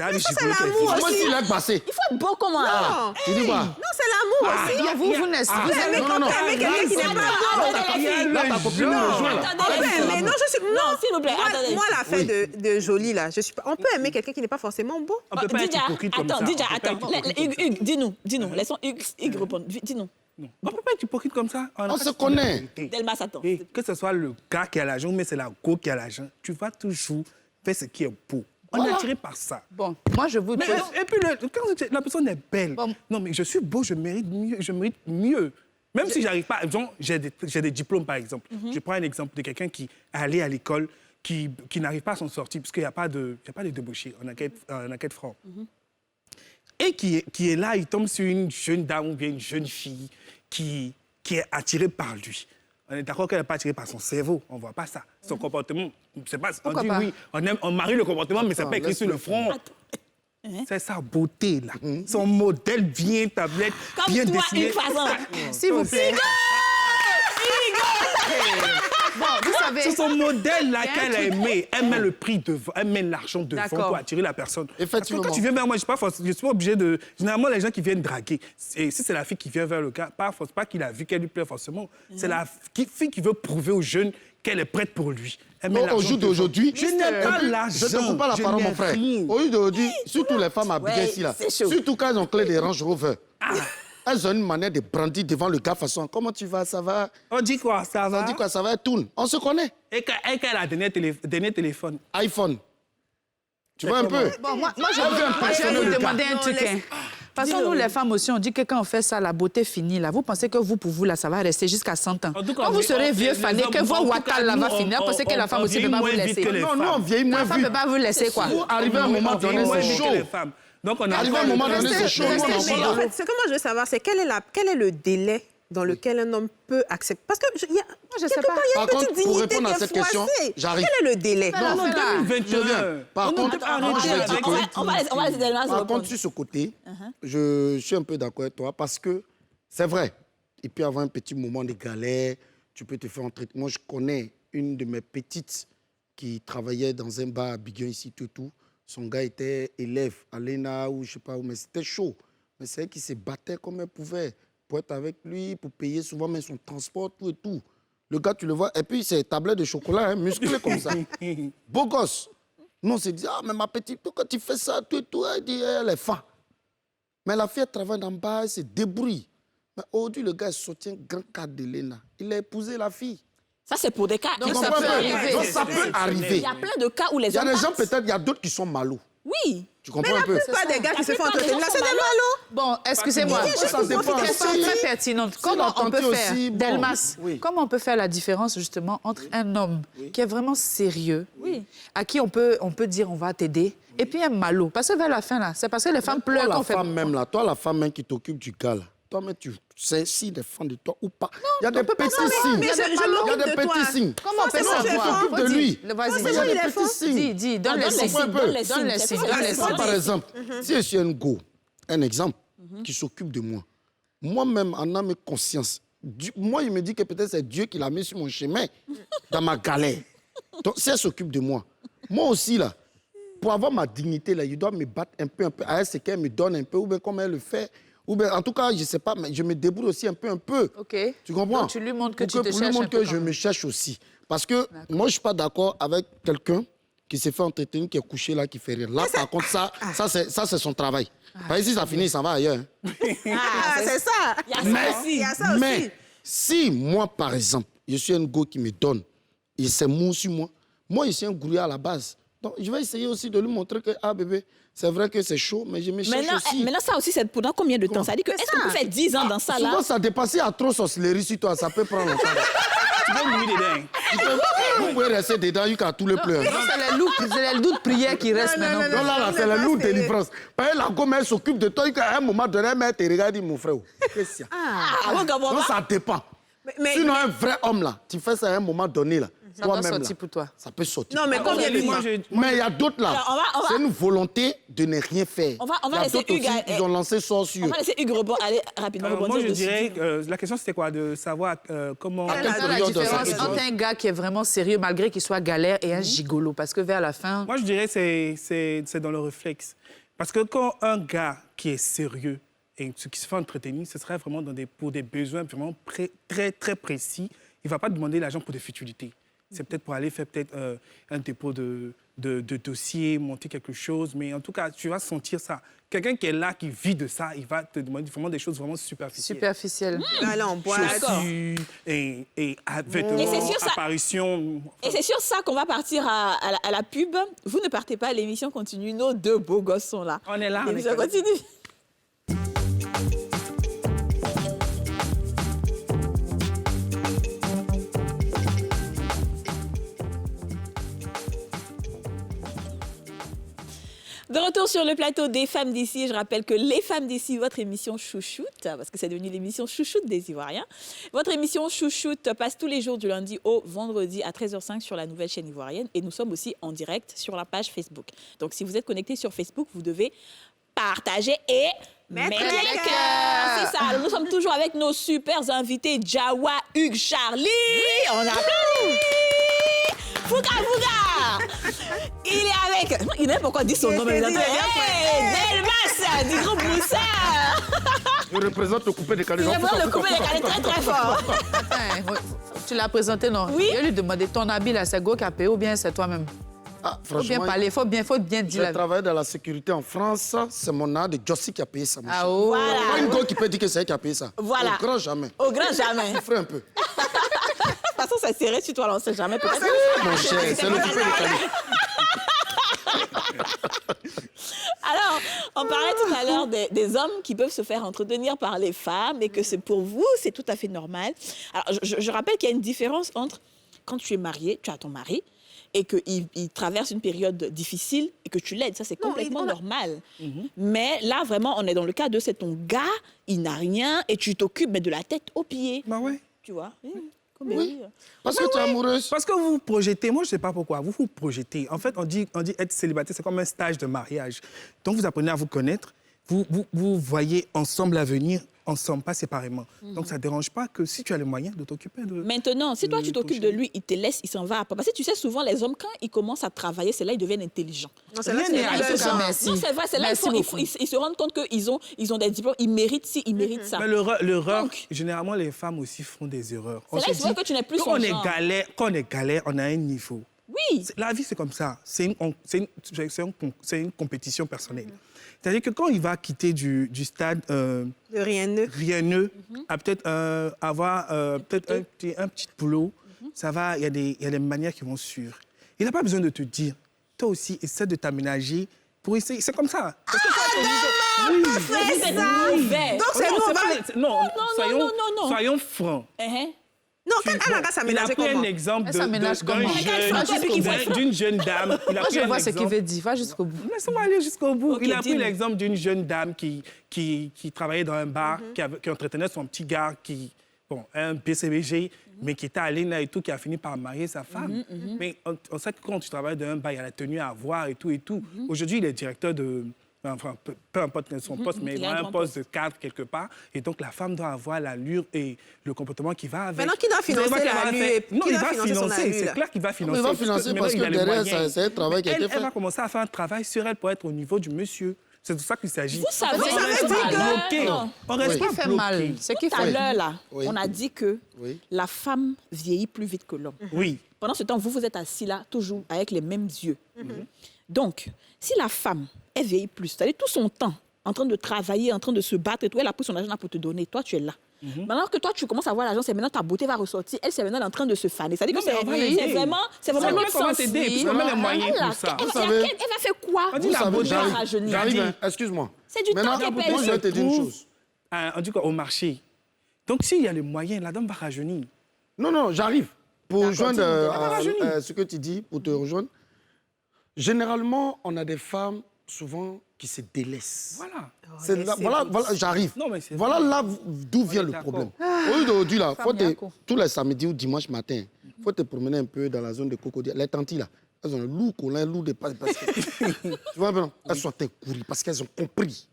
l'amour Moi, aussi. s'il est passé. Il faut être beau comme un... Non, Tu dis quoi? non, c'est l'amour aussi. Mais vous n'êtes Vous aimez non, quand non, tu aimes quelqu'un qui n'est pas beau. Là, ta copine me rejoint, là. Attendez, On peut aimer. Non, je suis... Non, s'il vous plaît, attendez. Moi, l'affaire de Jolie, là, je suis pas... On peut aimer quelqu'un qui n'est pas forcément beau. On peut pas être Didja, hypocrite comme attends, ça. Didja, On peut pas attends. être hypocrite comme Hugues, dis-nous. Laissons Hugues répondre. Dis-nous. ça. On peut pas être hypocrite comme ça. On se connaît. Delmas, attends. Et que ce soit le gars qui a l'argent, mais c'est la go qui a l'argent, tu vas toujours faire ce qui est beau. On est attiré par ça. Bon, moi, je vous Mais, pose... et puis, quand la personne est belle, Bon. non, mais je suis beau, je mérite mieux. Même si j'arrive pas, disons, j'ai des diplômes, par exemple. Je prends un exemple de quelqu'un qui est allé à l'école, qui n'arrive pas à s'en sortir, puisqu'il n'y a pas de débauché, on a qu'à être franc. Et qui est là, il tombe sur une jeune dame ou bien une jeune fille qui est attirée par lui. On est d'accord qu'elle n'est pas attirée par son cerveau, on ne voit pas ça. Son comportement, c'est pas, on Pourquoi dit pas? oui, on marie le comportement, mais c'est pas écrit sur le front. C'est sa beauté, là. Son modèle bien tablette, Comme bien toi, dessiné. Hugues Fazan. S'il vous plaît. Bon, vous savez... C'est son modèle là Il y a un qu'elle a truc- aimé. Elle met le prix devant, elle met l'argent devant D'accord. pour attirer la personne. Parce que Effectivement. quand tu viens vers moi, je suis pas obligé de... Généralement, les gens qui viennent draguer, et si c'est la fille qui vient vers le gars, pas qu'il a vu qu'elle lui plaît forcément. C'est la fille qui veut prouver aux jeunes qu'elle est prête pour lui. Elle met Donc, l'argent au jour devant. d'aujourd'hui, Je n'ai pas l'argent. Je te coupe pas la je parole, n'ai mon frère. rien. Au jour d'aujourd'hui, surtout les femmes habillées Ouais, ici, là, c'est chaud. surtout quand elles ont clé des Range Rover, elles ont une manière de brandir devant le gars façon comment tu vas, ça va? On dit quoi, ça va? On dit quoi, ça va, elle tourne. On se connaît. Et qu'elle a dernier téléphone. iPhone. Tu vois un peu? Bon, moi, je Elle veut vais impressionner vous le gars. demander un truc. Hein. Parce que nous, les femmes aussi, on dit que quand on fait ça, la beauté finit là. Vous pensez que vous, pour vous, là, ça va rester jusqu'à 100 ans. En tout cas, Quand vous serez les vieux, hommes, fané, que en vos tout Ouattara cas, là va nous, finir, on- pensez que la femme on aussi ne vieillit peut pas vous moins vite laisser. que les Non, nous, on femmes. vieillit moins La femme ne vite. peut pas vous laisser, quoi. Vous arrivez à un moment donné, Moins c'est vite que chaud. les femmes. Donc, on a Arrivé à un moment donné, c'est chaud. Nous, on en Mais en parle. fait, ce que moi je veux savoir, c'est quel est le délai dans lequel un homme peut accepter. Parce que je sais quelque pas. part, il y a Par une petite contre, pour dignité répondre à qui est cette question, froissée. j'arrive. Quel est le délai? Non, non, là. 2021. Par On ne contre, peut pas moi, je arrêter vais dire avec- que- On va laisser Delmas Par répondre. contre, sur ce côté, je suis un peu d'accord avec toi parce que c'est vrai, il peut y avoir un petit moment de galère, tu peux te faire un traitement. Je connais une de mes petites qui travaillait dans un bar à Biguin, ici, tout. Son gars était élève à l'ENA ou je ne sais pas où, mais c'était chaud. Mais c'est elle qui se battait comme elle pouvait pour être avec lui, pour payer souvent même son transport, tout et tout. Le gars, tu le vois, et puis c'est tablette de chocolat, hein, musclé comme ça. Beau gosse. Nous, on s'est dit, ah, mais ma petite, pourquoi tu fais ça, tout et tout? Elle dit, elle est faim. Mais la fille, elle travaille dans le bar, elle se débrouille. Mais aujourd'hui, le gars, il sorti un grand cadre de l'ENA. Il a épousé la fille. Ça, c'est pour des cas. Donc, ça peut arriver. Donc, ça peut arriver. Il y a plein de cas où les Il y a hommes des gens, partent. peut-être, il y a d'autres qui sont malos. Oui. Tu comprends un peu? Pas des gars qui se font entretenir. Là, c'est des malos. Bon, excusez-moi. Ça dépend Question aussi. très pertinente. Si Comment on peut l'entente faire, aussi, bon, Delmas, oui. comment on peut faire la différence justement entre un homme qui est vraiment sérieux, Oui. à qui on peut dire on va t'aider, et puis un malo? Parce que vers la fin, là, c'est parce que les femmes pleurent Toi, qu'on la fait... femme même, là, toi, la femme même qui t'occupe du gars, là, toi, mais tu sais s'il défend de toi ou pas. Il y a des petits signes. mais Il y a je des m'occupe de toi. petits signes. Comment on peut Forcément, Tu savoir? t'occupes de Faut lui. dire. Vas-y, Forcément, Il y il a est des petits signes. dis, donne Non, les donne les signes. signes, donne les Donne les signes. signes, C'est donne quoi les les Moi, signes. par exemple, si je suis un go, un exemple, qui s'occupe de moi, moi-même, en âme et conscience, moi, il me dit que peut-être c'est Dieu qui l'a mis sur mon chemin, dans ma galère. Donc, si elle s'occupe de moi, moi aussi, là, pour avoir ma dignité, là, il doit me battre un peu. À elle, c'est qu'elle me donne un peu, ou bien comme elle le fait. Ou bien, en tout cas, je ne sais pas, mais je me débrouille aussi un peu. OK. Tu comprends? Donc, tu lui montres que Pour tu te pour lui cherches un montre peu que quand je même. me cherche aussi. Parce que moi, je ne suis pas d'accord avec quelqu'un qui s'est fait entretenir, qui est couché là, qui fait rien. Là, par contre, ça c'est son travail. Parce que si ça finit, ça va ailleurs. Hein. Ah, c'est ça. Il y a ça aussi. Il y a ça aussi. Mais si moi, par exemple, je suis un go qui me donne, et c'est mou sur moi, moi, je suis un gourou à la base. Donc, je vais essayer aussi de lui montrer que, ah, bébé, c'est vrai que c'est chaud, mais je me cherche aussi. Maintenant, ça aussi, c'est pendant combien de temps? Ça dit que, est-ce qu'on peut faire 10 ans dans ça, là? Souvent, ça dépasse à trop sorcellerie sur toi, ça peut prendre longtemps. Tu peux mourir dedans. Vous pouvez rester dedans jusqu'à tous les pleurs. Non, c'est les loups de prière qui restent maintenant. Non, là, c'est la lourde délivrance. Parce que la gomme, elle s'occupe de toi, qu'à un moment donné, elle te regarde, dit, mon frère, qu'est-ce qu'il y a? Ah, on comprend Donc, pas. ça dépend. Mais- Sinon, un vrai homme, là, tu fais ça à un moment donné, là, Ça doit toi-même, sortir là, pour toi. ça peut sortir. Non, mais combien de Moi, temps? Mais il y a d'autres, là, Alors, on va- c'est une volonté de ne rien faire. On va Il y a laisser d'autres Hugues, aussi, ils ont lancé ça sur On va laisser Hugues aller rapidement rebondir Moi, je dessus. dirais, la question, c'était quoi? De savoir comment... À quelle Dans la période différence ça peut entre durer? un gars qui est vraiment sérieux, malgré qu'il soit galère, et un gigolo. Parce que vers la fin... Moi, je dirais que c'est dans le réflexe. Parce que quand un gars qui est sérieux et qui se fait entretenir, ce serait vraiment pour des besoins vraiment très, très précis. Il ne va pas demander l'argent pour des futilités. C'est peut-être pour aller faire un dépôt de dossier, monter quelque chose. Mais en tout cas, tu vas sentir ça. Quelqu'un qui est là, qui vit de ça, il va te demander vraiment des choses vraiment superficielles. Superficielle. Aller en boîte. Chaussures et vêtements, Et c'est sûr, ça- apparitions. Et c'est sur ça qu'on va partir à la pub. Vous ne partez pas, l'émission continue. Nos deux beaux gosses sont là. On est là, on est L'émission là. continue. De retour sur le plateau des Femmes d'ici, je rappelle que Les Femmes d'ici, votre émission chouchoute, parce que c'est devenu l'émission chouchoute des Ivoiriens. Votre émission chouchoute passe tous les jours du lundi au vendredi à 13h05 sur la nouvelle chaîne ivoirienne et nous sommes aussi en direct sur la page Facebook. Donc si vous êtes connecté sur Facebook, vous devez partager et mettre les cœurs. C'est ça. Alors, nous sommes toujours avec nos super invités, Jawa, Hugues, Charlie. On applaudit. Fouga, Fouga. Il est avec... Il n'a pas encore dit son nom. Mais Delmas, du groupe Moussa. Je représente le coupé des calés. Il représente le coupé des calés très, très fort. Attends, tu l'as présenté, non? Oui. Je vais lui demander, ton habit, là, c'est Go qui a payé ou bien c'est toi-même? Ah, Faut bien franchement, parler, faut bien dire la j'ai travaillé dans la sécurité en France. C'est mon art de Jossi qui a payé ça. mon Ah, cher. oh. Voilà. Pas une go qui peut dire que c'est elle qui a payé ça. Voilà. Au grand jamais. Au grand jamais. De Ferai un peu. toute façon, ça serré sur toi, là, on ne sait jamais. Peut-être. Mon cher, c'est le coupé des calés. Alors, on parlait tout à l'heure des hommes qui peuvent se faire entretenir par les femmes et que c'est pour vous, c'est tout à fait normal. Alors, je rappelle qu'il y a une différence entre quand tu es marié, tu as ton mari, et qu'il traverse une période difficile et que tu l'aides. Ça, c'est complètement normal. Mais là, vraiment, on est dans le cas de c'est ton gars, il n'a rien et tu t'occupes mais de la tête aux pieds. Bah ouais. Tu vois? Oui. Parce que tu es amoureuse. Parce que vous vous projetez, moi je ne sais pas pourquoi, vous vous projetez. En fait, on dit être célibataire, c'est comme un stage de mariage. Donc vous apprenez à vous connaître, vous voyez ensemble l'avenir ensemble, pas séparément. Donc, ça ne dérange pas que si tu as les moyens de t'occuper de... Maintenant, si toi, tu t'occupes de chéri. lui, il te laisse, il s'en va après. Parce que tu sais, souvent, les hommes, quand ils commencent à travailler, c'est là qu'ils deviennent intelligents. Non, c'est là Rien que n'est c'est à là, cause genre. merci. Non, c'est vrai, c'est là Merci beaucoup. ils se rendent compte qu'ils ont des diplômes, ils méritent ci, ils méritent ça. Mais l'erreur, Donc- généralement, les femmes aussi font des erreurs. C'est là se qu'ils voient dit, que tu n'es plus quand son on est genre. quand on est galère, on a un niveau. Oui. La vie, c'est comme ça. C'est une compétition personnelle. C'est-à-dire que quand il va quitter du stade De rien de... rienneux, à peut-être avoir peut-être un petit boulot, ça va, il y a des manières qui vont suivre. Il n'a pas besoin de te dire, toi aussi, essaie de t'aménager pour essayer. C'est comme ça. Parce que oui. Vous êtes mauvais. Donc, c'est nous, on va... Soyons francs. Non, elle a qu'à Il a s'aménager pris comment? un exemple Elle s'aménage d'un comment? d'une jeune dame. Il a Moi, pris je un vois ce qu'il exemple- veut dire. Va jusqu'au bout. Laisse-moi aller jusqu'au bout. Ok, Il a pris dis-nous. l'exemple d'une jeune dame qui travaillait dans un bar, qui entretenait son petit gars, un PCBG, mais qui était à l'ENA et tout, qui a fini par marier sa femme. Mais on sait que quand tu travailles dans un bar, il y a la tenue à avoir et tout et tout. Aujourd'hui, il est directeur de... Enfin, peu importe son poste, mais il Il a a un un grand poste de cadre quelque part. Et donc, la femme doit avoir l'allure et le comportement qui va avec. Maintenant, qui doit financer Vous allez voir qu'elle va l'allure? faire- Non, Qui il doit va financer son financer. allure, C'est là? clair qu'il va financer. il va financer maintenant, parce il que a les derrière, moyens. c'est un travail qui a été Elle fait. va commencer à faire un travail sur elle pour être au niveau du monsieur. C'est de ça qu'il s'agit. Vous savez, on reste ça pas veut dire que- bloqué. Non. On reste Oui. pas Qui fait bloqué. mal? C'est qui Tout à fait l'heure, là, Oui. on a dit que Oui. la femme vieillit plus vite que l'homme. Oui. Pendant ce temps, vous êtes assis là, toujours avec les mêmes yeux. Donc, si la femme, elle vieillit plus, c'est-à-dire tout son temps, en train de travailler, en train de se battre et tout, elle a pris son argent pour te donner, toi, tu es là. Maintenant que toi, tu commences à voir l'argent, c'est maintenant ta beauté va ressortir. Elle, c'est maintenant en train de se faner. C'est-à-dire que Non, mais on va l'aider. c'est vraiment C'est l'autre vrai qu'on va sens. t'aider, puisqu'on met les moyens Elle, là, pour ça. Elle, Vous elle- savez- elle va faire quoi On dit Vous la savez, beauté j'arrive, va rajeunir. j'arrive, Dit. hein, excuse-moi. C'est du temps Maintenant, qu'elle moi, perd. je vais te dire une chose. En tout cas, au marché. Donc, s'il y a les moyens, la dame va rajeunir. Non, j'arrive. Pour rejoindre rajeunir. ce que tu dis, pour te rejoindre, généralement, on a des femmes, souvent, qui se délaissent. Voilà. C'est là- voilà, j'arrive. Non, mais c'est Voilà vrai. là d'où vient est le d'accord. problème. Aujourd'hui, là, Yako. tous les samedis ou dimanches matin, il faut te promener un peu dans la zone de Cocodière. Les tantis, là, elles ont un loup collant, loup de passe. Tu vois bien, elles sont courir parce qu'elles ont compris.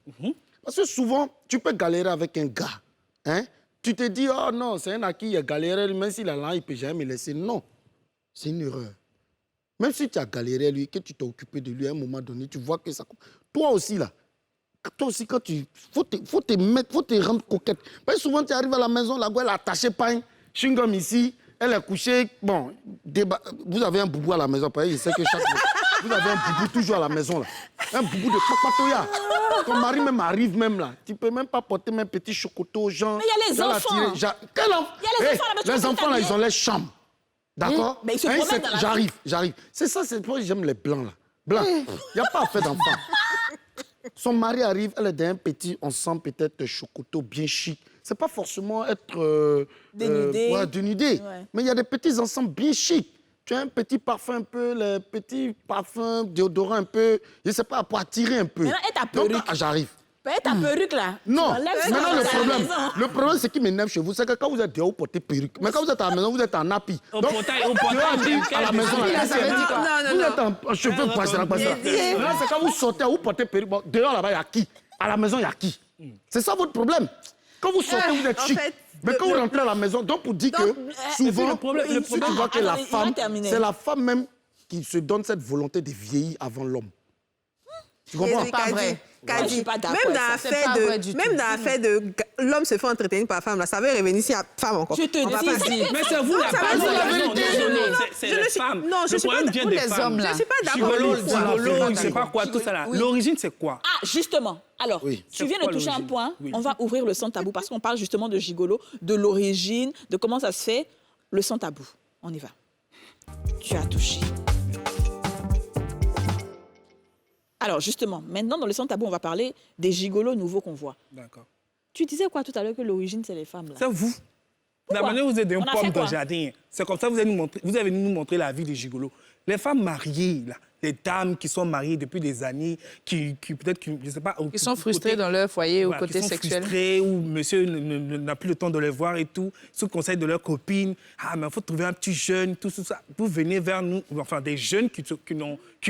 Parce que souvent, tu peux galérer avec un gars. Hein? Tu te dis, oh non, c'est un acquis, il a galéré, même s'il a là, il ne peut jamais me laisser. Non, c'est une erreur. Même si tu as galéré lui, que tu t'es occupé de lui à un moment donné, tu vois que ça... Toi aussi, là, quand tu... Faut te rendre coquette. Parce que souvent, tu arrives à la maison, la gueule est attachée par un chewing-gum ici, elle est couchée. Bon, vous avez un boubou à la maison, parce que je sais que chaque... Vous avez un boubou toujours à la maison, là. Un boubou de papatoya. Ton mari même arrive même là. Tu peux même pas porter même petit chocoto aux gens. Mais il y a les Dans la enfants. tirée. Quel enfant? Il y a les enfants, là, mais tu Les peux enfants, là, t'habiller. ils ont les chambres. D'accord? Mais ils se Hein, promènent dans la J'arrive. C'est ça, c'est pourquoi j'aime les blancs, là. Blancs. Il n'y a pas à faire d'enfants. Son mari arrive, elle est d'un petit, on sent peut-être chocoto bien chic. C'est pas forcément être... Dénudé. dénudé. Ouais. Mais il y a des petits ensembles bien chics. Tu as un petit parfum un peu, les petits parfums déodorants un peu, je sais pas, pour attirer un peu. Maintenant, et ta Donc, perruque. j'arrive. Peut-être ta perruque, là. Non, Tu enlèves ça maintenant à la le problème, ce qui m'énerve chez vous, c'est que quand vous êtes dehors, vous portez perruque. Mais quand vous êtes à la maison, vous êtes en nappy. Au Donc, portail, dehors, à la maison, Nappy, là, ça veut dire quoi? vous êtes en cheveux passés là. Là, c'est quand vous sortez, vous portez perruque. Bon, dehors, là-bas, il y a qui? À la maison, il y a qui? C'est ça votre problème. Quand vous sortez, vous êtes en chic. fait, Mais quand vous rentrez à la maison, donc pour dire que souvent, le problème- si tu vois que la Attends, il va femme, terminer. c'est la femme même qui se donne cette volonté de vieillir avant l'homme. Tu comprends? Et Pas Kadi, vrai. Kadi, Ouais, je suis pas d'accord même dans avec ça. C'est pas vrai du tout. même dans l'affaire de l'homme se fait entretenir par la femme, là, ça va revenir ici à femme encore. Je te On va dis, pas c'est- dire. Mais c'est vous la ça va, femme. c'est la Non, vérité. désolé, Non, c'est je les ne suis- femmes. non, je Le suis pas problème vient Vous, des les femmes. hommes, là. Je suis pas d'accord. Gigolo, avec ça. gigolo, je sais pas quoi, tout ça là. L'origine, c'est quoi? Ah, justement. Alors, Oui. tu C'est viens de quoi toucher un l'origine? point. Oui. On va ouvrir le sans tabou parce qu'on parle justement de gigolo, de l'origine, de comment ça se fait. Le sans tabou. On y va. Tu as touché. Alors, justement, maintenant, dans le sans tabou, on va parler des gigolos nouveaux qu'on voit. D'accord. Tu disais quoi tout à l'heure que l'origine, c'est les femmes, là? C'est vous. La Pourquoi? manière dont vous êtes On un a pomme fait dans quoi? le jardin, c'est comme ça que vous avez nous montré la vie des gigolos. Les femmes mariées, là, les dames qui sont mariées depuis des années, qui peut-être, je sais pas... Ils sont frustrés dans leur foyer au Voilà, côté qui sont sexuel. frustrés, ou monsieur n'a plus le temps de les voir et tout, sous le conseil de leurs copines. Ah, mais il faut trouver un petit jeune, tout ça. Vous venez vers nous, enfin des jeunes qui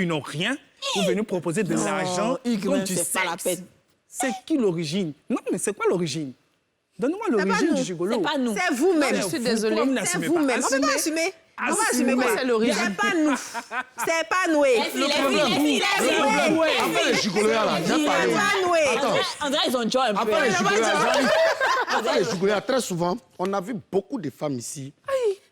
n'ont rien, vous venez nous proposer de l'argent Hugues, contre même, du c'est pas la sexe. peine. C'est qui l'origine? Non, mais c'est quoi l'origine? Donne-moi l'origine du gigolo. C'est pas nous. C'est vous-même. Je suis désolée. Pourquoi vous C'est n'assumez vous-même. pas? On peut pas Assumez. assumer. On va Assumez. assumer quoi? C'est l'origine. C'est pas nous. C'est pas Noé. Après les gigoloyas, là, j'ai parlé. C'est pas Noé. Attends. André, ils ont déjà un peu. Après les gigoloyas, j'arrive. Après les gigoloyas, très souvent, on a vu beaucoup de femmes ici.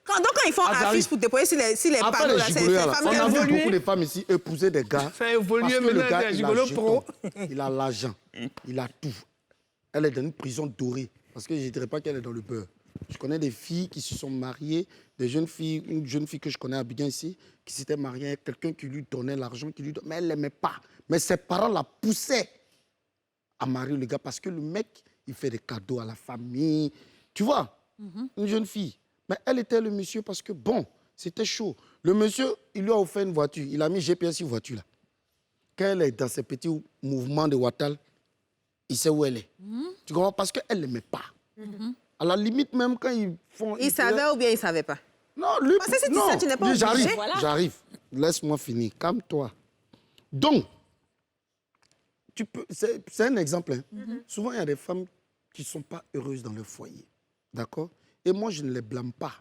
Donc, quand ils font Ah, affiche pour déposer si les Après panneaux, les là, c'est gigoloyas, là, femmes on qui a ont vu évolué. beaucoup de femmes ici épouser des gars. Ça a évolué Parce que le maintenant, gars, c'est un il a gigolo jeton, pro. il a l'argent, il a tout. Elle est dans une prison dorée. Parce que je ne dirais pas qu'elle est dans le beurre. Je connais des filles qui se sont mariées, des jeunes filles, une jeune fille que je connais à Abidjan ici, qui s'était mariée avec quelqu'un qui lui donnait l'argent, mais elle ne l'aimait pas. Mais ses parents la poussaient à marier le gars parce que le mec, il fait des cadeaux à la famille. Tu vois, une jeune fille. Mais elle était le monsieur parce que, bon, c'était chaud. Le monsieur, il lui a offert une voiture. Il a mis GPS sur la voiture, là. Quand elle est dans ses petits mouvements de Wattal, il sait où elle est. Tu comprends? Parce qu'elle ne l'aimait pas. À la limite, même quand ils font... Il savait ou bien il savait pas? Non, lui... Parce que si tu non, sais, tu n'es pas lui, obligé. J'arrive, Voilà. j'arrive. Laisse-moi finir. Calme-toi. Donc, tu peux... C'est un exemple. Hein. Souvent, il y a des femmes qui ne sont pas heureuses dans leur foyer. D'accord? Et moi, je ne les blâme pas.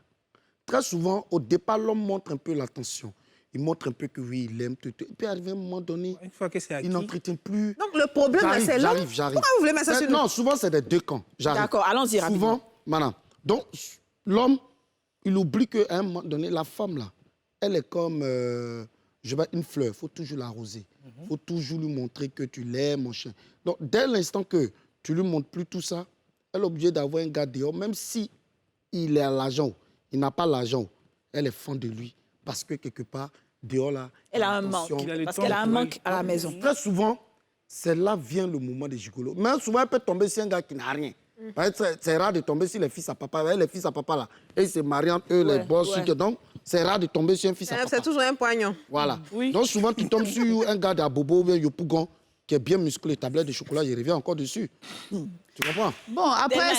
Très souvent, au départ, l'homme montre un peu l'attention. Il montre un peu que oui, il aime. Et puis, arrivé à un moment donné, Une fois que c'est acquis. il n'entretient plus. Donc, le problème, là, c'est l'homme. J'arrive. Pourquoi vous voulez mettre ça sur nous? Non, souvent, c'est des deux camps. J'arrive. D'accord, allons-y rapidement. Souvent, madame. Donc, l'homme, il oublie qu'à un moment donné, la femme, là, elle est comme une fleur. Il faut toujours l'arroser. Il faut toujours lui montrer que tu l'aimes, mon chien. Donc, dès l'instant que tu lui montres plus tout ça, elle est obligée d'avoir un gars dehors, même si il est à l'argent, il n'a pas l'argent, elle est fan de lui. Parce que quelque part, dehors, là, Elle a un attention. manque. Il a le Parce temps qu'elle a un pour manque elle. à la maison. Très souvent, c'est là vient le moment des gigolos. Mais souvent, elle peut tomber sur un gars qui n'a rien. Parce que c'est rare de tomber sur les fils à papa. Les fils à papa, là, et ils se marient entre eux, les boss. ouais. Donc, c'est rare de tomber sur un fils à papa. C'est toujours un poignon. Voilà. Oui. Donc, souvent, tu tombes sur un gars d'Abobo ou bien Yopougon qui est bien musclé, tablette de chocolat, il revient encore dessus. Tu comprends? Bon, après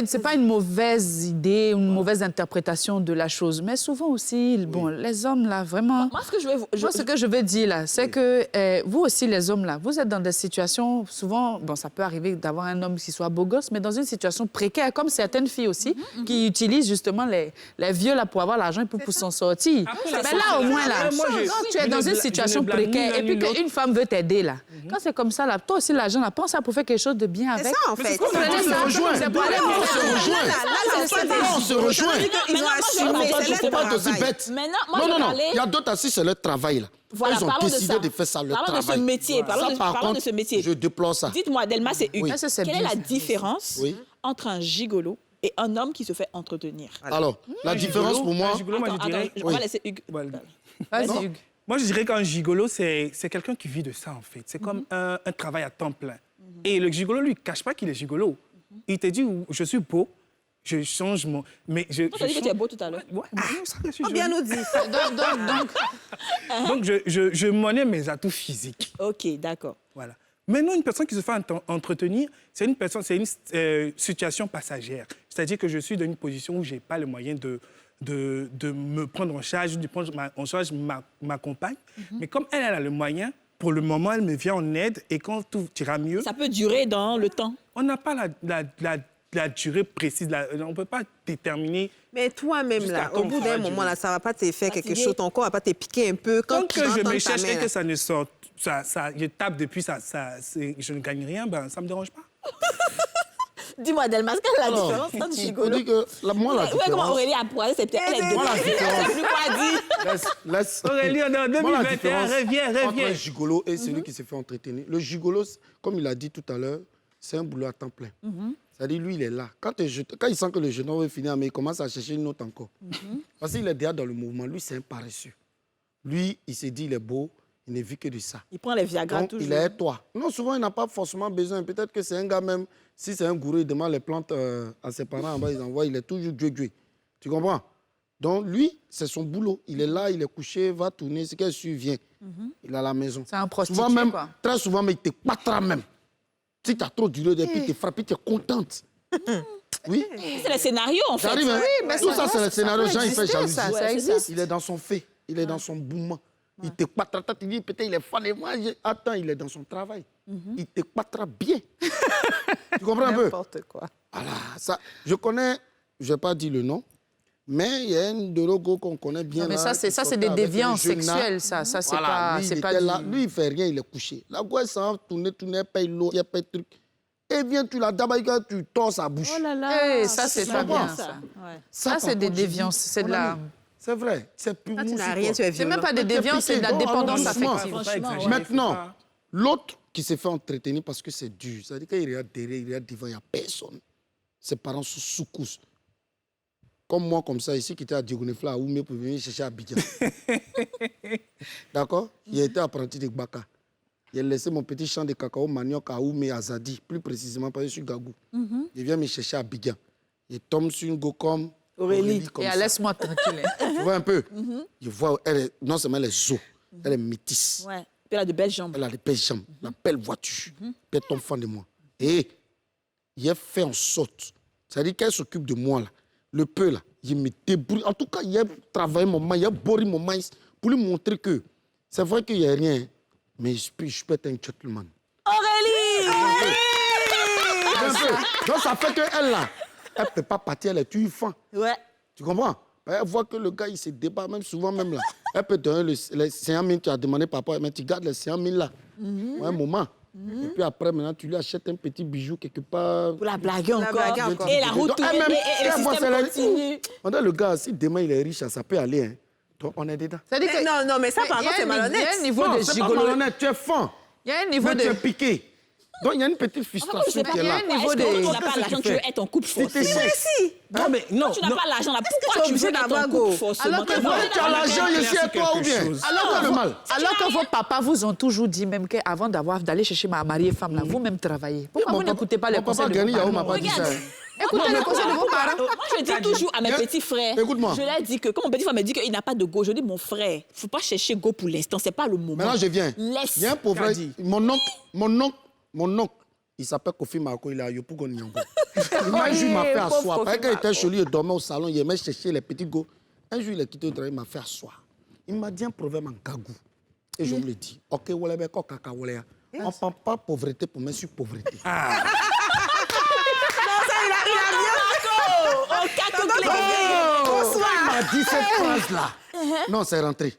c'est pas une mauvaise idée, une mauvaise interprétation de la chose. Mais souvent aussi, bon, les hommes, là, vraiment... Moi, ce que je vais... Moi, ce que je veux dire, là, c'est que vous aussi, les hommes, là, vous êtes dans des situations, souvent, bon, ça peut arriver d'avoir un homme qui soit beau gosse, mais dans une situation précaire, comme certaines filles aussi, qui utilisent justement les vieux, là, pour avoir l'argent et pour s'en sortir. Après, Mais ça, là, au moins, là, moi, quand tu es dans une situation blâme ni précaire l'un et puis ni l'autre. qu'une femme veut t'aider, là, quand c'est comme ça, là, toi aussi, l'argent, là, pense à pour faire quelque chose de bien avec. C'est ça, en fait. Vous prenez On se ça, rejoint. c'est pour aller On se rejoint. On se rejoint. Ils ont assumé, Il ne c'est faut leur pas être aussi travail. bête. Maintenant, moi, Non, je non, non. parlais- Il y a d'autres assis, c'est leur travail, là. Voilà, Ils ont parlons décidé ça. de faire ça, leur Parlons travail. de ce métier. Parlons Ça, par parlons de contre, ce métier. je déplore ça. Dites-moi, Delma, c'est Hugues. Oui. Ça, c'est Quelle est bien, la ça. différence Oui. entre un gigolo et un homme qui se fait entretenir? Alors, la différence pour moi... Un gigolo, moi, je dirais... on va laisser Hugues. Voilà. Vas-y, Hugues. Moi, je dirais qu'un gigolo, c'est quelqu'un qui vit de ça, en fait. C'est comme un travail à temps plein. Et le gigolo, lui, il ne cache pas qu'il est gigolo. Il te dit, je suis beau, je change mon... Mais je Tu as dit que tu es beau tout à l'heure. Ouais, ça, je suis Faut bien joli. nous dire ça. Donc, je monnaie mes atouts physiques. OK, d'accord. Voilà. Maintenant, une personne qui se fait entretenir, c'est une situation passagère. C'est-à-dire que je suis dans une position où je n'ai pas le moyen de me prendre en charge, de prendre en charge ma compagne. Mais comme elle a le moyen, pour le moment, elle me vient en aide et quand tout ira mieux, Ça peut durer dans le temps. on n'a pas la durée précise. On ne peut pas déterminer. Mais toi-même, Jusqu'à là, quand au bout ça va d'un moment, durer? là, ça ne va pas te faire quelque Fatigué. chose. Ton corps ne va pas te piquer un peu. Quand Tant tu que je rentres dans me ta cherche et main, que ça ne sort, je tape depuis, je ne gagne rien, ben, ça ne me dérange pas. Dis-moi, Delma, quelle est la Alors, différence entre on gigolo? dit que, moi, la Ouais, comment différence... Aurélie a poilé, c'est peut-être elle est Moi, la deux. différence... Je sais plus quoi dire. Laisse... Aurélie, on est en Moi, la 2021, différence reviens. entre un gigolo et celui qui se fait entretenir. Le gigolo, comme il a dit tout à l'heure, c'est un boulot à temps plein. C'est-à-dire, lui, il est là. Quand il sent que le jeune homme veut finir, mais il commence à chercher une autre encore. Parce qu'il est déjà dans le mouvement. Lui, c'est un paresseux. Lui, il s'est dit, il est beau, il ne vit que de ça. Il prend les Viagra Donc, toujours. il est toi. Non, souvent, il n'a pas forcément besoin. Peut-être que c'est un gars même, si c'est un gourou, il demande les plantes à ses parents en bas, ils envoient, il est toujours Dieu. Tu comprends? Donc, lui, c'est son boulot. Il est là, il est couché, va tourner, ce qu'elle suit, vient. Il est à la maison. C'est un prostitué, Souvent même, quoi. très souvent, mais il te pattra même. Si tu as trop duré, et puis il te frappe, tu es contente. Oui. C'est le scénario, en fait. J'arrive, hein? mais Tout ça, ça c'est le scénario. Jean, il fait exister, jalousie. ça, ça existe. Il est dans son fait. Il est dans son mouvement. Il te patra, tu dis peut-être il est fan et moi, attends, il est dans son travail. Il te patra bien. Tu comprends un peu? N'importe quoi. Voilà, ça, je connais, je ne vais pas dire le nom, mais il y a un de logo qu'on connaît bien. Non, mais là, ça, qui c'est sortait des avec déviances le jeune là. sexuelles, ça. Ça, c'est Voilà, pas... lui, c'est il pas était du- là. Lui, il ne fait rien, il est couché. La gosse, ça va tourner, elle paye l'eau, elle paye truc. Et viens, tu la dabais, tu tords sa bouche. Oh là là. Eh, ça, c'est pas bien, ça. Ouais. Ça, par c'est des contre, je dis, déviances, c'est de mon la... ami, c'est vrai, c'est plus Quand tu mou n'as sur rien, toi. tu es C'est violent. même pas des déviances, c'est de la piqué, dépendance donc, affective. Franchement, Maintenant, l'autre qui s'est fait entretenir parce que c'est dur, c'est-à-dire qu'il regarde derrière, il regarde devant, il n'y a personne. Ses parents sont sous-couches. Comme moi, comme ça, ici, qui était à Digounefla, à Oumé, pour venir chercher à Abidjan. D'accord? Il a été apprenti de Gbaka. Il a laissé mon petit champ de cacao manioc à Oumé, à Zadi, plus précisément parce que je suis Gagou. Il vient me chercher à Abidjan. Il tombe sur une go comme Aurélie comme Et ça. laisse-moi tranquille. Tu vois un peu? Je vois, non seulement elle est zo, elle est métisse. Ouais. Puis elle a de belles jambes. Elle a des belles jambes, la belle voiture. Puis elle tombe fan de moi. Et il a fait en sorte, c'est-à-dire qu'elle s'occupe de moi, là. Le peu, là, il me débrouille. En tout cas, il a travaillé mon maïs, il a boré mon maïs pour lui montrer que c'est vrai qu'il n'y a rien, mais je peux être un gentleman. Aurélie! Un peu. Donc ça fait qu'elle, là, elle ne peut pas partir, elle est une fan. Ouais. Tu comprends? Elle voit que le gars, il se débat, même souvent, même là. Elle peut donner les 5 000 que tu as demandé, papa, mais tu gardes les 5 000 là. Pour un moment. Et puis après, maintenant, tu lui achètes un petit bijou quelque part. Pour la blaguer encore. blaguer encore. Et la route Donc, tourne, elle-même, et le elle voit système celle-là, continue. On a le gars, si demain il est riche, ça peut aller. Hein. Donc on est dedans. C'est-à-dire que... Non, mais ça, par il y a contre, c'est un- Il y a un malhonnête. niveau Non, de c'est pas gigolo. malhonnête, tu es fan. Il y a un niveau Mais tu es de... piqué. Donc il y a une petite Enfin, moi, je frustration sais pas qui est bien. là. Il y a un niveau Est-ce que de- quand tu n'as pas l'argent, tu veux être en couple Si t'es forcément. sexy. Non, mais non. Quand tu n'as non. pas l'argent, là, tu es pourquoi tu obligé veux être d'avoir en go? couple forcément? Alors que Tu moi, veux Tu as être l'argent, je suis à quelque toi ou bien? chose. Alors le mal. Alors que vos papas vous ont toujours dit même qu'avant d'aller chercher ma mariée femme, là, vous-même travaillez. Pourquoi vous n'écoutez pas les Mon conseils papa de vos Gani Yahou m'a parents? pas dit ça. Regarde. Écoutez les conseils de vos parents. Moi, je dis toujours à mes Viens, petits frères, écoute-moi. je leur dis que quand mon petit frère me dit qu'il n'a pas de go, je dis, mon frère, il ne faut pas chercher go pour l'instant, ce n'est pas le moment. Maintenant je viens. Laisse. Il y a un pauvre. Kadi. Mon oncle, il s'appelle Kofi Marco, il est à Yopougon Nyangou. Il m'a un jour, il m'a fait asseoir. Parce qu'il était chez lui, il dormait au salon, il aimait chercher les petits go. Un jour, il a quitté le travail, il m'a fait asseoir. Il m'a dit un proverbe en Kagou. Et je lui ai dit, ok, voilà, mais quoi, caca, voilà. On ne parle pas pauvreté pour mettre sur pauvreté. Oh, caco clé. Il m'a dit cette phrase-là. Non, c'est rentré.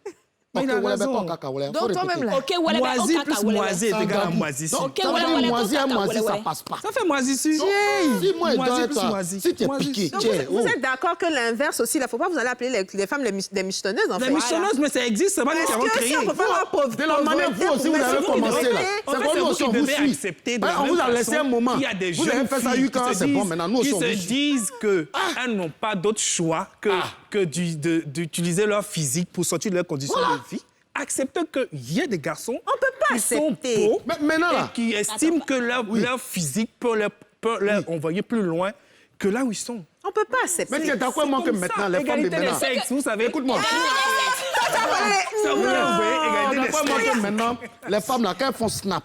Mais Ok, il a voilà, mais raison. quoi, caca, voilà. Faut Donc toi-même répéter. là. Ok, voilà, ben, Moisi oh, plus caca, ouais, moisi ouais. est égal à Donc, moisissure. Ok, Ça voilà, veut dire voilà, moisi à caca, moisi, ouais, ça ouais. passe pas. Ça fait moisissure. Si moi, je Moisi dois plus être moisi. si tu es Moisi. piqué, Donc, tiens, vous êtes d'accord que l'inverse aussi, il ne faut pas vous aller appeler les femmes des michetonneuses, en fait. Les michonneuses, mais ça existe, c'est pas nous qui avons Est-ce que si créé. on ne peut pas avoir pauvre? de la manière vous aussi, vous avez commencé là. En C'est fait, comme c'est nous vous aussi, qui on vous devez suit. accepter de Ouais, la on vous a même laissé un façon moment. qu'il y a des Vous avez jeunes fait ça filles quand qui c'est se bon, disent- maintenant nous aussi, qui on se vous suit. disent qu'elles n'ont pas d'autre choix que d'utiliser leur physique pour sortir de leurs conditions de vie. Acceptez qu'il y a des garçons pas qui sont accepter. beaux Mais maintenant, là. et qui estiment que leur physique peut leur envoyer plus loin que là où ils sont. On ne peut pas accepter. Mais tu es d'accord moi que Comme maintenant, ça, les femmes de égalité des maintenant. sexes, vous savez. Écoute-moi. Ça vous l'avez, égalité des D'accord moi que sexes. maintenant, les femmes là, quand elles font snap,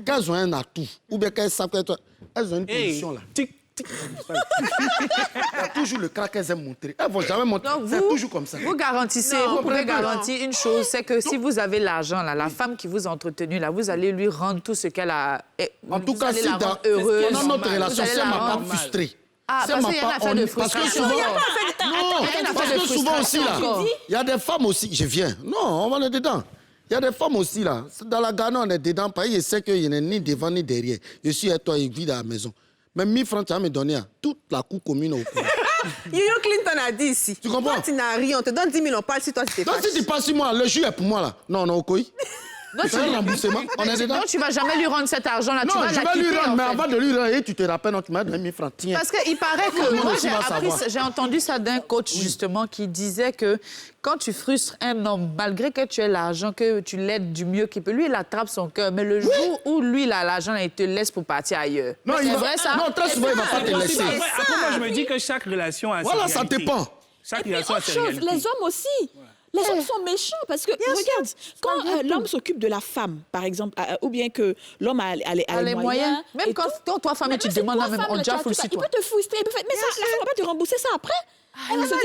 qu'elles ont un atout, ou bien qu'elles savent qu'elles ont une Hey, position là. tic, tic. Il y a toujours le crack qu'elles aiment montrer. Elles ne vont jamais montrer. Donc C'est vous, toujours comme ça. vous garantissez, Non, vous pouvez non. garantir une chose, c'est que si vous avez l'argent, là, la femme qui vous a entretenu, là, vous allez lui rendre tout ce qu'elle a. Et En tout vous cas, allez si la dans rendre heureuse. notre relation, Vous si allez elle la m'a pas rendre- frustré. Ah, si parce elle m'a qu'il y a une pas affaire de ennuyé, parce que frustration. souvent, Attends, non, il y a une affaire parce de que souvent aussi là, frustration. il y a des femmes aussi, je viens. Non, on va être dedans. Il y a des femmes aussi là. Dans la Ghana, on est dedans. Parce que je sais qu'il n'y a ni devant ni derrière. Je suis à toi, il vit à la maison. Mais 1000 francs, tu vas me donner toute la cour commune au courant. Yo-Yo Clinton a dit ici. Tu comprends? Toi, tu n'as rien. On te donne 10 000, on parle si toi, tu t'es Donc si tu passes sur moi, le jus est pour moi là. Non, non, au coï. Donc, C'est un remboursement. On est dedans. donc, tu vas jamais lui rendre cet argent-là. tu Non, vas je la vais lui quitter, rendre, en mais fait. avant de lui rendre, tu te rappelles, non, tu m'as donné 1000 francs. Tiens. Parce qu'il paraît que Moi moi, aussi, va savoir. j'ai entendu ça d'un coach, justement, qui disait que quand tu frustres un homme, malgré que tu aies l'argent, que tu l'aides du mieux qu'il peut, lui, il attrape son cœur. Mais le jour où lui, il a l'argent, il te laisse pour partir ailleurs. Non, C'est il va- vrai, ça? Non, très souvent, il ne va pas te laisser. Après, moi, je me dis que chaque relation a sa Voilà, ça réalité. dépend. Chaque Et puis, relation a autre sa chose, réalité. les hommes aussi. Les hommes sont méchants parce que, regarde, quand l'homme s'occupe de la femme, par exemple, ou bien que l'homme a les moyens. Même et quand tout, toi, femme, mais tu c'est demandes toi, même, femme, on là, déjà tu fout vois, sur il toi. peut te frustrer, mais ça, la femme va pas te rembourser ça après. Elle va se dire,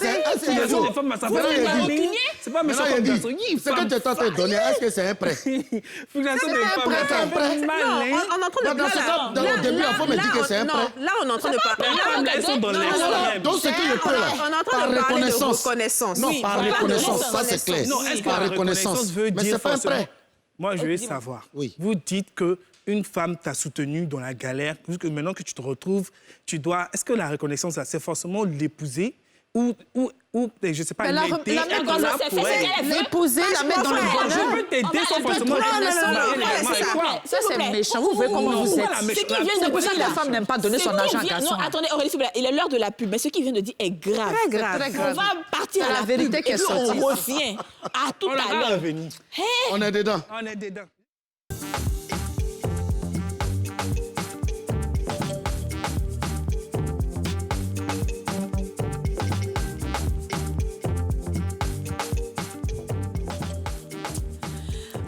ouais, C'est les autres femmes, ça fait rancunier. C'est pas méchant Maintenant, comme il garçon. dit, ce que tu es en train de donner, est-ce que c'est un prêt? Fixation des femmes, c'est un prêt. Non, on est en train de Dans ce cas, dans le début, il faut me dire que c'est un prêt. Là, on est en train de parler. Les femmes, elles sont dans l'extrême. Donc, ce que je peux là, On est en train par de parler de reconnaissance. reconnaissance. Non, Oui, par on parle de reconnaissance, ça c'est clair. Non, est-ce que Par la reconnaissance veut mais dire c'est pas un forcément... prêt. Moi, je veux savoir. Oui. Vous dites qu'une femme t'a soutenu dans la galère, puisque maintenant que tu te retrouves, tu dois... Est-ce que la reconnaissance, c'est forcément l'épouser ou, je ne sais pas, l'aider reconnaissance, là c'est pour fait elle? ce qu'elle veut. L'épouser, la mettre dans le bonheur. Je peux t'aider sans forcément... c'est ça. Ça, c'est méchant. Vous voyez comment vous êtes. Ce qui vient C'est de pour ça que la dire, femme n'aime pas donner son argent à un garçon. Non, attendez, Aurélie, s'il vous plaît, il est l'heure de la pub, mais ce qu'il vient de dire est grave. Très grave. Très On grave. va partir C'est à la la vérité pub, qui est et puis on sortie. revient. À tout On à va l'heure. revenir. On est dedans. On est dedans.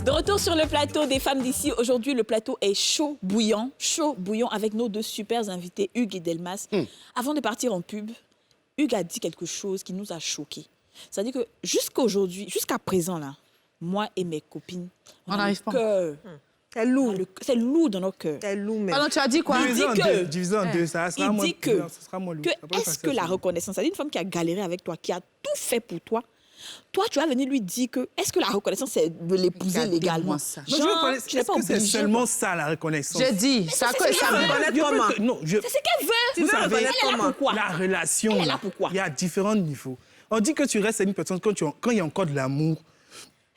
De retour sur le plateau des femmes d'ici. Aujourd'hui, le plateau est chaud bouillant avec nos deux super invités, Hugues et Delmas. Avant de partir en pub, Hugues a dit quelque chose qui nous a choqués. C'est-à-dire que jusqu'aujourd'hui, jusqu'à présent, là, moi et mes copines, On a n'arrive le pas. cœur. C'est lourd. C'est lourd dans nos cœurs. C'est lourd, mais... Pardon, tu as dit quoi? Il dit que- Divisé en deux, ça sera Il moins... dit que, ça sera moins lourd. que Ça peut est-ce passer que la aussi. reconnaissance, c'est-à-dire une femme qui a galéré avec toi, qui a tout fait pour toi, tu vas venir lui dire que est-ce que la reconnaissance, c'est de l'épouser Regardez-moi légalement? ça. Non, je veux parler- tu n'es est-ce pas que c'est obligé. seulement ça, la reconnaissance? J'ai dit, ça c'est que ce ça qu'elle me... veut. reconnaître Je veux comment? que- non, je... C'est ce qu'elle veut. Tu veux savez, reconnaître elle est là comment? pourquoi? La relation, Elle est là là, pourquoi? il y a différents niveaux. On dit que tu restes avec une personne quand il y a encore de l'amour.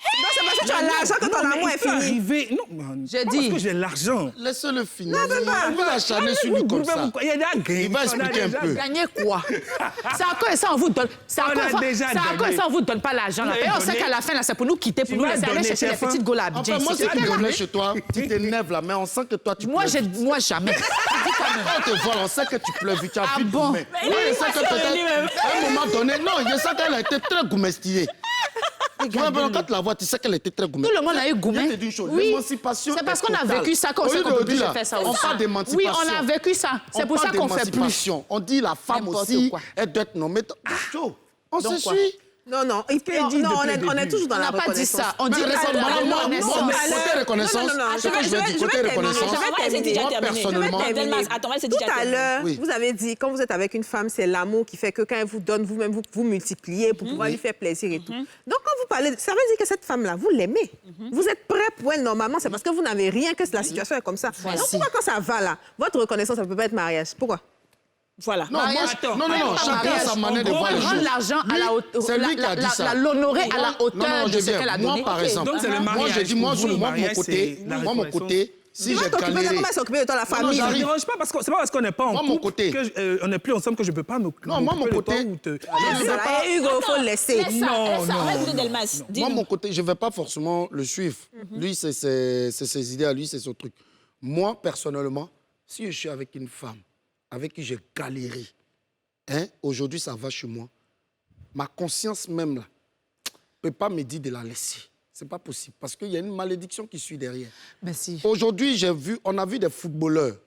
Non, c'est parce que tu as l'argent que ton Non, mais amour il est peut fini. arriver... Non, J'ai pas dit. parce que j'ai l'argent. Laissez-le finir. Il va l'acharner sur lui comme ça. Il y a déjà gagné. Il va expliquer un peu. Gagner quoi? C'est à quoi ça on vous donne? C'est à On quoi a déjà c'est à quoi gagné. ça on vous donne pas l'argent? là? Vous Et on avez sait donné. qu'à la fin, là, c'est pour nous quitter, pour Tu nous vas laisser aller donner, chercher les chef, hein? petites gaules à Enfin, moi, si tu venais chez toi, tu t'énerves là, mais on sent que toi, tu Moi, pleures. moi, jamais. Quand on te voit, on sait que tu pleures vite, tu as Ah vite bon? gourmet. Moi, je sais que peut-être, à un moment donné, non, je sais qu'elle a été très gourmestillée. Tu vois, quand tu la vois, tu sais qu'elle était très Tout gourmestillée. le monde a eu Je gourmet. te dis une chose, Oui. l'émancipation C'est parce est qu'on a totale. vécu ça qu'on Au sait lieu qu'on de peut plus dire, faire ça on aussi. parle Oui, d'émancipation. on a vécu ça. C'est On pour ça parle qu'on fait plus. d'émancipation. On dit la femme N'importe aussi, quoi. elle doit être nommée. Joe, on Donc se quoi? suit. Non, non, qu'il dit non, depuis on le est début? toujours dans On la n'a pas dit reconnaissance. ça. On dit Mais reconnaissance. côté reconnaissance, Non, ce que je veux dire, côté reconnaissance, On va laisser déjà moi, terminer. personnellement, Delmas, attends, on va laisser Tout déjà à terminer. l'heure, Oui. vous avez dit, quand vous êtes avec une femme, c'est l'amour qui fait que quand elle vous donne, vous-même, vous multipliez pour pouvoir lui faire plaisir et tout. Donc, quand vous parlez, ça veut dire que cette femme-là, vous l'aimez. Vous êtes prêt pour elle, normalement, c'est parce que vous n'avez rien, que la situation est comme ça. Donc, pourquoi quand ça va là, votre reconnaissance, ça ne peut pas être mariage? Pourquoi? Voilà. Non, moi, Attends, non, chacun a sa manière de voir les Rendre choses. l'argent à la hauteur. C'est lui qui a dit ça. L'honorer à la Non, hauteur non, de je ce qu'elle a viens. Moi, donné. par exemple, Donc, c'est le moi, mariage. je dis, moi, Pour vous, le mon mariage, côté, c'est la moi, mon reconnaissance. côté, si Tu j'ai vas t'occuper de galéré... comment s'occuper de toi, la non, famille? Ça ne j'arrive. dérange pas parce que c'est pas parce qu'on n'est pas en Moi, mon couple côté. qu'on n'est plus ensemble que je ne peux pas me Non, moi, mon m'occuper de toi côté. ou te- Voilà, et Hugo, il faut le laisser. Laisse ça, Non, laisse ça. non, On va écouter non, Delmas. Moi, Dis-nous. mon côté, je ne vais pas forcément le suivre. Lui, c'est ses idées à lui, c'est son truc. Moi, personnellement, si je suis avec une femme avec qui j'ai galéré, hein, aujourd'hui, ça va chez moi, ma conscience même, là, ne peut pas me dire de la laisser. Ce n'est pas possible, parce qu'il y a une malédiction qui suit derrière. Merci. Aujourd'hui, on a vu des footballeurs,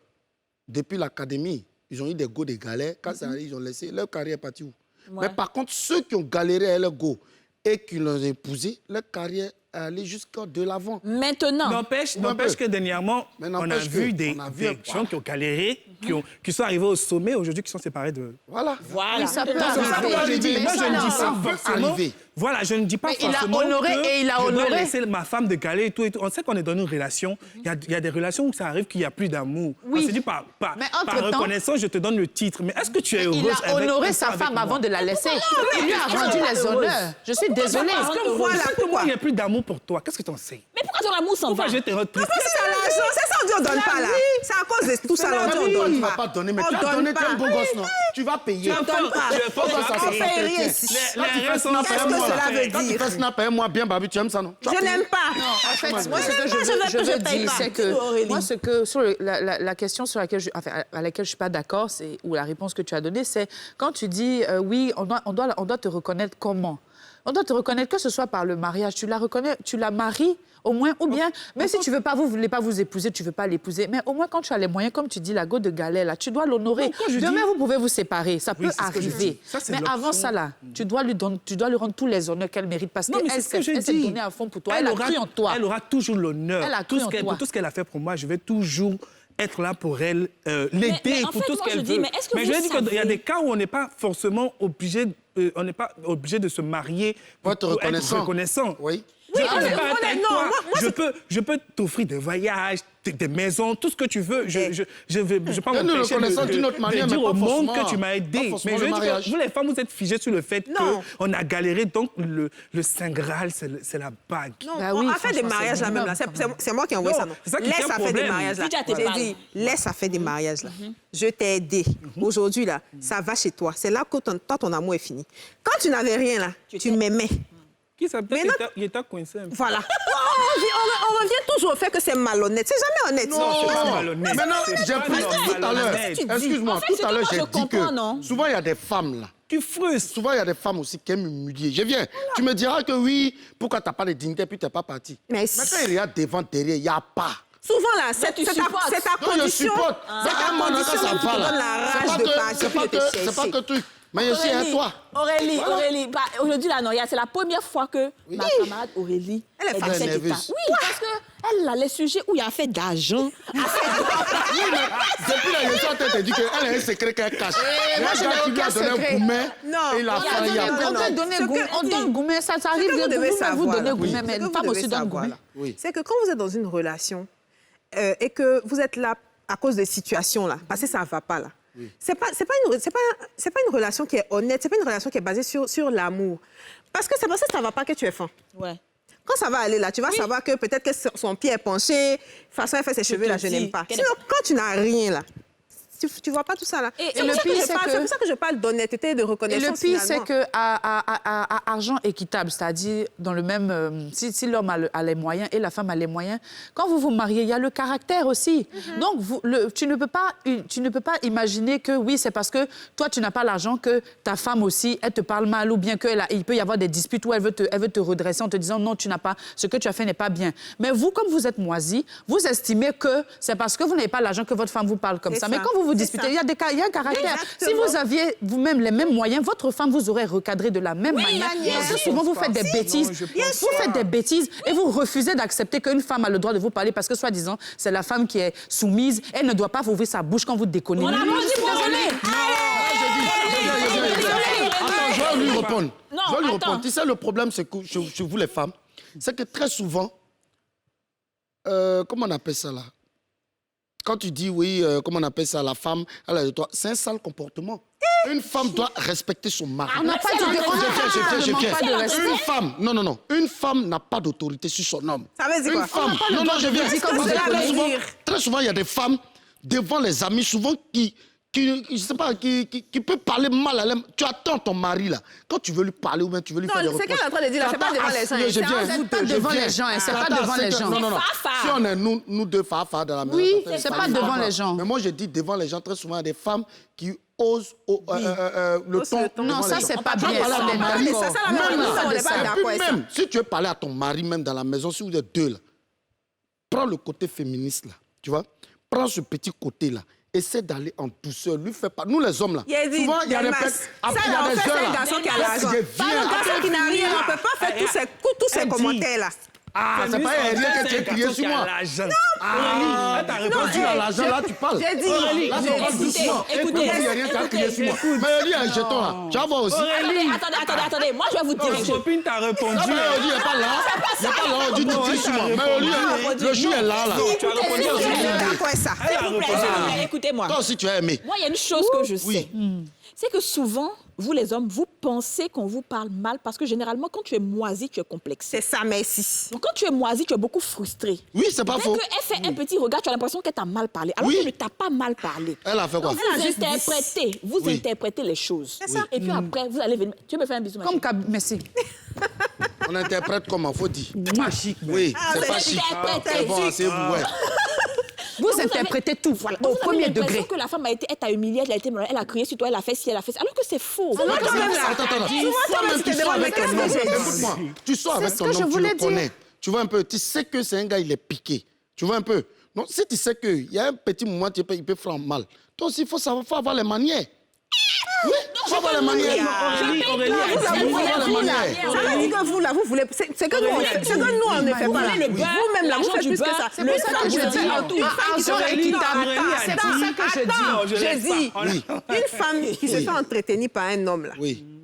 depuis l'académie, ils ont eu des go des galères. Quand ça arrive, ils ont laissé, leur carrière est partie où? Ouais. Mais par contre, ceux qui ont galéré à leur go et qui l'ont épousé, leur carrière est allée jusqu'à de l'avant. Maintenant, N'empêche Un peu. que dernièrement, Mais on a n'empêche vu que des on a vu un gens qui ont galéré, qui sont arrivés au sommet aujourd'hui, qui sont séparés de... Voilà. voilà. Oui, ça peut C'est ça que moi, je dis. Moi, je ne dis pas Ça peut forcément... arriver. Voilà, je ne dis pas Mais il a forcément honoré que et il a je dois honoré. laisser ma femme de galérer et tout, et tout. On sait qu'on est dans une relation. Il y a des relations où ça arrive qu'il n'y a plus d'amour. Oui. On se dit par Mais entre-temps- reconnaissance, je te donne le titre. Mais est-ce que tu es heureuse Il a avec honoré une sa avec femme moi? avant de la laisser. Il lui a rendu les honneurs. Je suis désolée. Parce que Voilà, voilà, pourquoi? il n'y a plus d'amour pour toi. Qu'est-ce que tu en sais? Mais pourquoi ton amour s'en va? Pourquoi je vais te rendre triste? Parce que c'est l'argent, c'est ça, on dit on donne pas là. C'est à cause de tout ça, là, on dit on Tu donne ne vas pas. pas donner, mais On tu as donne donné, tu es un beau pas. gosse, non? Tu vas payer. On donne pas. Tu es fort, ça, On ça fait t'intéresse. rien ici. Les rêves sont Snap Qu'est-ce un que mois, cela là. veut Quand tu dire? fais snap un mois bien, Babu, tu aimes ça, non? Tu vas Je payer. n'aime pas. En fait, moi, ce que je je veux paye dire, pas. c'est que Aurélie. moi, sur la question sur laquelle à laquelle je suis pas d'accord, ou la réponse que tu as donnée, c'est quand tu dis oui, on doit te reconnaître comment. On doit te reconnaître, que ce soit par le mariage. Tu la reconnais, tu la maries au moins, ou bien, même si tu veux pas, vous voulez pas vous épouser, tu veux pas l'épouser, mais au moins quand tu as les moyens, comme tu dis, la go de galet, là, tu dois l'honorer. Demain, vous pouvez vous séparer, ça peut arriver. Mais avant ça, là, tu dois lui rendre tous les honneurs qu'elle mérite, parce qu'elle s'est donnée à fond pour toi, elle a cru en toi. Elle aura toujours l'honneur. Elle a cru en toi. Tout ce qu'elle a fait pour moi, je vais toujours être là pour elle, l'aider pour tout ce qu'elle veut. Mais je dis qu'il y a des cas où on n'est pas forcément obligé, de se marier pour être reconnaissant. Oui. Je peux t'offrir des voyages, des maisons, tout ce que tu veux. Je vais pas m'empêcher de dire au monde que tu m'as aidé. Mais je veux dire que vous, les femmes, vous êtes figées sur le fait qu'on a galéré. Donc, le Saint Graal, c'est la bague. Non, on a fait des mariages là même. C'est moi qui ai envoyé ça. Laisse à faire des mariages là. J'ai dit, laisse à faire des mariages là. Je t'ai aidé. Aujourd'hui là, ça va chez toi. C'est là que ton amour est fini. Quand tu n'avais rien là, tu m'aimais. Qui s'appelle il était coincé. Voilà. On revient toujours au fait que c'est malhonnête. C'est jamais honnête. Non, c'est pas malhonnête. Maintenant, j'ai pris tout à l'heure. Excuse-moi, tout à l'heure, j'ai dit que souvent, il y a des femmes là. Tu frustres. Souvent, il y a des femmes aussi qui aiment humilier. Je viens. Tu me diras que oui, pourquoi tu n'as pas de dignité puis tu n'es pas parti. Mais quand il y a devant, derrière, il n'y a pas. Souvent là, c'est ta condition. Je supporte. C'est ta condition qui te donne la rage de partir. C'est pas que truc. Mais aussi, hein, toi. Aurélie, aujourd'hui, là, non, c'est la première fois que ma camarade Aurélie est dans cet état. Oui, parce qu'elle a les sujets où il y a fait d'argent. Depuis la leçon, elle t'a dit qu'elle a un secret qu'elle cache. Moi, je n'ai aucun secret. Non, il a on donne gourmet, ça arrive de vous donner gourmet, mais une femme aussi donne gourmet. C'est que quand vous êtes dans une relation et que vous êtes là à cause des situations là, parce que ça ne va pas là. Oui. C'est pas une relation qui est honnête, c'est pas une relation qui est basée sur l'amour. Parce que c'est parce que ça va pas que tu es fin. Ouais. Quand ça va aller là, tu vas savoir que peut-être que son pied est penché, façon elle fait ses cheveux là, je n'aime pas. Sinon, quand tu n'as rien là, tu vois pas tout ça là. Et le pire, c'est pour ça que je parle d'honnêteté et de reconnaissance. Et le pire, c'est que à argent équitable, c'est-à-dire dans le même, si l'homme a les moyens et la femme a les moyens, quand vous vous mariez, il y a le caractère aussi. Donc tu ne peux pas imaginer que oui, c'est parce que toi tu n'as pas l'argent que ta femme aussi, elle te parle mal ou bien il peut y avoir des disputes où elle veut te redresser en te disant non, tu n'as pas, ce que tu as fait n'est pas bien. Mais vous, comme vous êtes moisi, vous estimez que c'est parce que vous n'avez pas l'argent que votre femme vous parle comme ça. Mais quand vous disputez, il y a un caractère. Exactement. Si vous aviez vous-même les mêmes moyens, votre femme vous aurait recadré de la même manière. Parce que souvent, vous faites des bêtises. Vous faites des bêtises et vous refusez d'accepter qu'une femme a le droit de vous parler parce que, soi-disant, c'est la femme qui est soumise. Elle ne doit pas ouvrir sa bouche quand vous déconnez. On a pas dit désolé. Attends, je vais lui répondre. Tu sais, le problème, c'est que chez vous, les femmes, c'est que très souvent, comment on appelle ça là? Quand tu dis, oui, comment on appelle ça, la femme, elle a de toi, c'est un sale comportement. Une femme doit respecter son mari. On n'a pas de Une femme, non. Une femme n'a pas d'autorité sur son homme. Ça veut dire quoi? Une femme, non, je viens. Très souvent, il y a des femmes, devant les amis, souvent je sais pas, qui peut parler mal à l'homme. Tu attends ton mari, là. Quand tu veux lui parler ou bien tu veux lui faire des reproches. Non, c'est qu'elle est en train de dire, là, c'est pas devant les gens. C'est pas devant les gens, c'est pas devant les gens. Non. Si on est nous deux fafa dans la maison. Oui, c'est pas devant les gens. Mais moi, je dis devant les gens, très souvent, il y a des femmes qui osent le ton. Non, ça, c'est pas bien. Même si tu veux parler à ton mari, même dans la maison, si vous êtes deux, là, prends le côté féministe, là. Tu vois? Prends ce petit côté-là. Essaie d'aller en douceur, lui fait pas. Nous les hommes là, souvent il y a des garçons qui a l'argent. Pas le garçon qui n'a rien, on peut pas faire tous ces commentaires là. Ah, c'est pas rien que tu as crié sur moi. Ah, t'as répondu à l'argent, là tu parles. J'ai dit, là tu parles doucement. Écoutez, il n'y a rien, tu as crié sur moi. Mais il y a un jeton là, tu vas voir aussi. Attendez, moi je vais vous dire. Ta copine t'a répondu. Il n'est pas là, on dit tu sur moi. Mais le chou est là. Tu as répondu aussi. Écoutez-moi. Toi aussi tu as aimé. Moi il y a une chose que je sais. C'est que souvent, vous les hommes, vous pensez qu'on vous parle mal parce que généralement, quand tu es moisi, tu es complexé. C'est ça, merci. Donc quand tu es moisi, tu es beaucoup frustré. Oui, c'est pas faux. Dès qu'elle fait un petit regard, tu as l'impression qu'elle t'a mal parlé. Alors qu'elle ne t'a pas mal parlé. Elle a fait quoi? Vous interprétez les choses. C'est ça. Et puis après, vous allez venir. Tu veux me faire un bisou? Comme Messi. On interprète comment, faut dire. Pas chic. Oui, c'est pas chic. C'est bon, c'est vous, ouais. Vous interprétez tout au premier degré. Que la femme elle t'a humilié, elle a crié sur toi, elle a fait ci, elle a fait ça. Alors que c'est faux. Attends. Tu sors avec ton homme. Écoute-moi. Tu sors avec ton homme, tu le connais. Tu vois un peu, tu sais que c'est un gars, il est piqué. Tu vois un peu. Donc, si tu sais qu'il y a un petit moment, il peut faire mal. Donc, il faut avoir les manières. Oui, il faut avoir les manières. Ça veut dire que vous, là, vous voulez... C'est que nous, on ne fait pas. Vous-même, là, vous faites plus que ça. C'est pour ça que je dis argent équitable. C'est pour ça que je dis. Une femme qui se fait entretenir par un homme, là,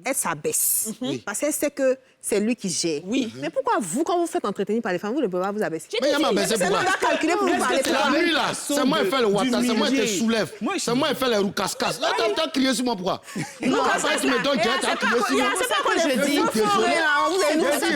elle s'abaisse. Parce qu'elle sait que c'est lui qui gère. Oui. Mais pourquoi vous, quand vous faites entretenir par les femmes, vous ne pouvez pas vous abaisser? Mais il y a m'abaisser pourquoi? C'est calculé pour vous parler. C'est la nuit là, c'est moi qui fais le water, c'est moi qui te soulève, c'est moi qui fais les roues casse-casse. Là, t'as crié sur moi pourquoi? Non, après tu me donnes tu as crié sur moi. C'est pas que je dis.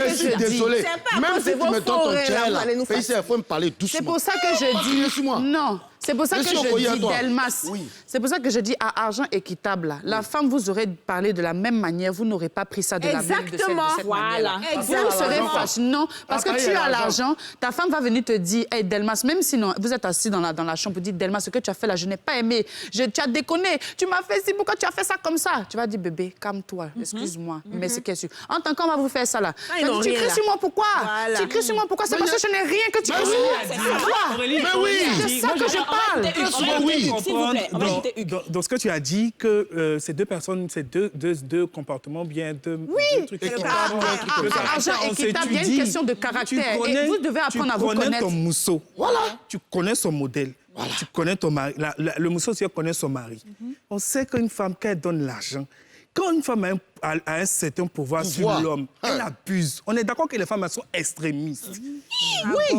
Je suis désolé. Même si tu me donnes ton jet là, il faut me parler doucement. C'est pour ça que je dis... Non. C'est pour ça que je dis, Delmas, c'est pour ça que je dis à argent équitable, là, la femme, vous aurez parlé de la même manière, vous n'aurez pas pris ça de la même manière. Exactement. Voilà. Vous serez fâché. Non, parce que tu as l'argent, ta femme va venir te dire, hey, Delmas, même si non, vous êtes assis dans la chambre, vous dites, Delmas, ce que tu as fait là, je n'ai pas aimé, tu as déconné, tu m'as fait ci, pourquoi tu as fait ça comme ça? Tu vas dire, bébé, calme-toi, excuse-moi, mais c'est qu'est-ce que... En tant qu'homme, on va vous faire ça là. Tu cries sur moi, pourquoi? Tu cries sur moi, pourquoi? C'est parce que je n'ai rien que tu cries sur moi. Mais oui, c'est ça que je parle. Dans ce que tu as dit, que ces deux personnes, ces deux comportements bien, deux trucs argent équitable, il y a une question de caractère. Et vous devez apprendre à vous connaître. Tu connais ton mousseau. Voilà. Tu connais son modèle. Voilà. Tu connais ton mari. Le mousseau aussi connaît son mari. On sait qu'une femme, quand elle donne l'argent, quand une femme a un certain pouvoir sur l'homme, elle abuse. On est d'accord que les femmes elles sont extrémistes. Oui.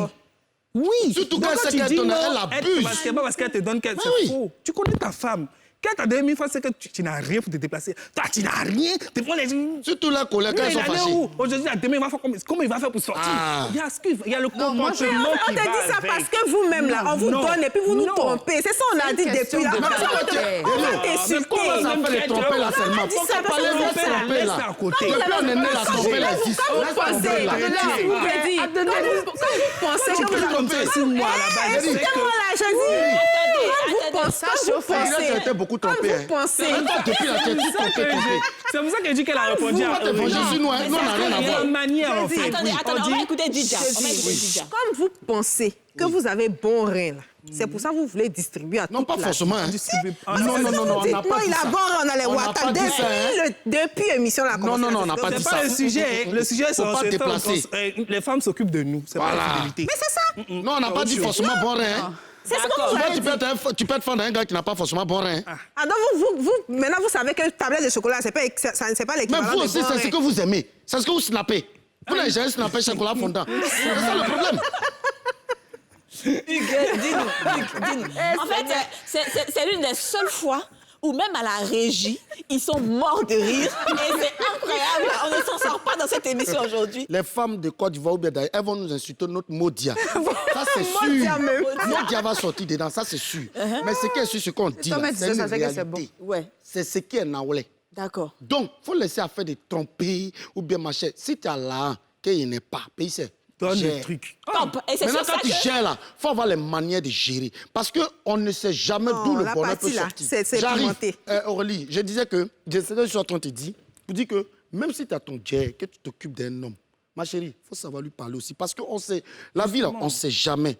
Oui. Surtout quand c'est qu'elle donne, elle abuse. C'est pas parce qu'elle te donne qu'elle c'est faux. Tu connais ta femme. Quand t'as donné 1000 fois, c'est que tu n'as rien pour te déplacer. Toi, tu n'as rien. Tu prends les... Surtout la colère, quand ils sont fâchés. Aujourd'hui, demain, il va faire comment il va faire pour sortir? Il y a le comportement qui va avec. On te dit ça parce que vous-même, là, on vous donne et puis vous nous trompez. C'est ça, on a dit depuis là. On va t'insulter. Comment ça fait les tromper là seulement? Pourquoi parler de tromper là? Depuis on est né, la tromper là existe. Vous pensez, s'il vous plaît, dit. Vous pensez que vous trompez sur moi là-bas. Écoutez-moi là, je dis. Vous pensez. C'était beaucoup trompé. Vous pensez. Depuis la tête, tu trompé. C'est pour ça qu'elle dit qu'elle a répondu à eux. Nous, on n'a rien à Il y a voir. une manière, en fait. Attendez, on va écouter Didja. Comme vous pensez que vous avez bon rein, là, c'est pour ça que vous voulez distribuer à tout Non, pas forcément. Non, on n'a pas dit il a ça. bon rein dans les Ouattara. Depuis l'émission, là. Non, on n'a pas dit C'est ça. pas le sujet. Le sujet, c'est pas déplacer. les femmes s'occupent de nous. C'est pas la fidélité. Mais c'est ça. Non, on n'a pas dit forcément bon rein. C'est ce que vous avez dit. Tu peux te fendre un gars qui n'a pas forcément bon rein. Ah, donc maintenant, vous savez que tablette de chocolat, c'est pas Mais l'équivalent vous de aussi, bon c'est ce rein. que vous aimez. C'est ce que vous snappez. Vous n'avez jamais snappé chocolat fondant. C'est ça le problème. Dis-nous. En fait, c'est l'une des seules fois où même à la régie, ils sont morts de rire. Et c'est incroyable. On ne s'en sort pas dans cette émission aujourd'hui. Les femmes de Côte d'Ivoire ou bien d'ailleurs, elles vont nous insulter notre Modia. Ça, c'est sûr. Modia même. Modia va sortir dedans, ça, c'est sûr. Mais ce qui est sûr, ce qu'on dit, là, c'est une réalité. Ouais, C'est ce qui est naoulé. d'accord. Donc, il faut laisser affaire de tromper ou bien machin. Si tu as là, qu'il n'est pas, pays, c'est... Donne gère. le truc. Top. Et c'est Maintenant, sur ça quand tu que... gères là, il faut avoir les manières de gérer. Parce qu'on ne sait jamais d'où le la bonheur peut partie, là, sortir. c'est J'arrive. pimenté. Aurélie, je disais que, je sais que je suis en train de te dire, pour dire que même si tu as ton jet, que tu t'occupes d'un homme, ma chérie, il faut savoir lui parler aussi. Parce qu'on sait, la vie là, on ne sait jamais.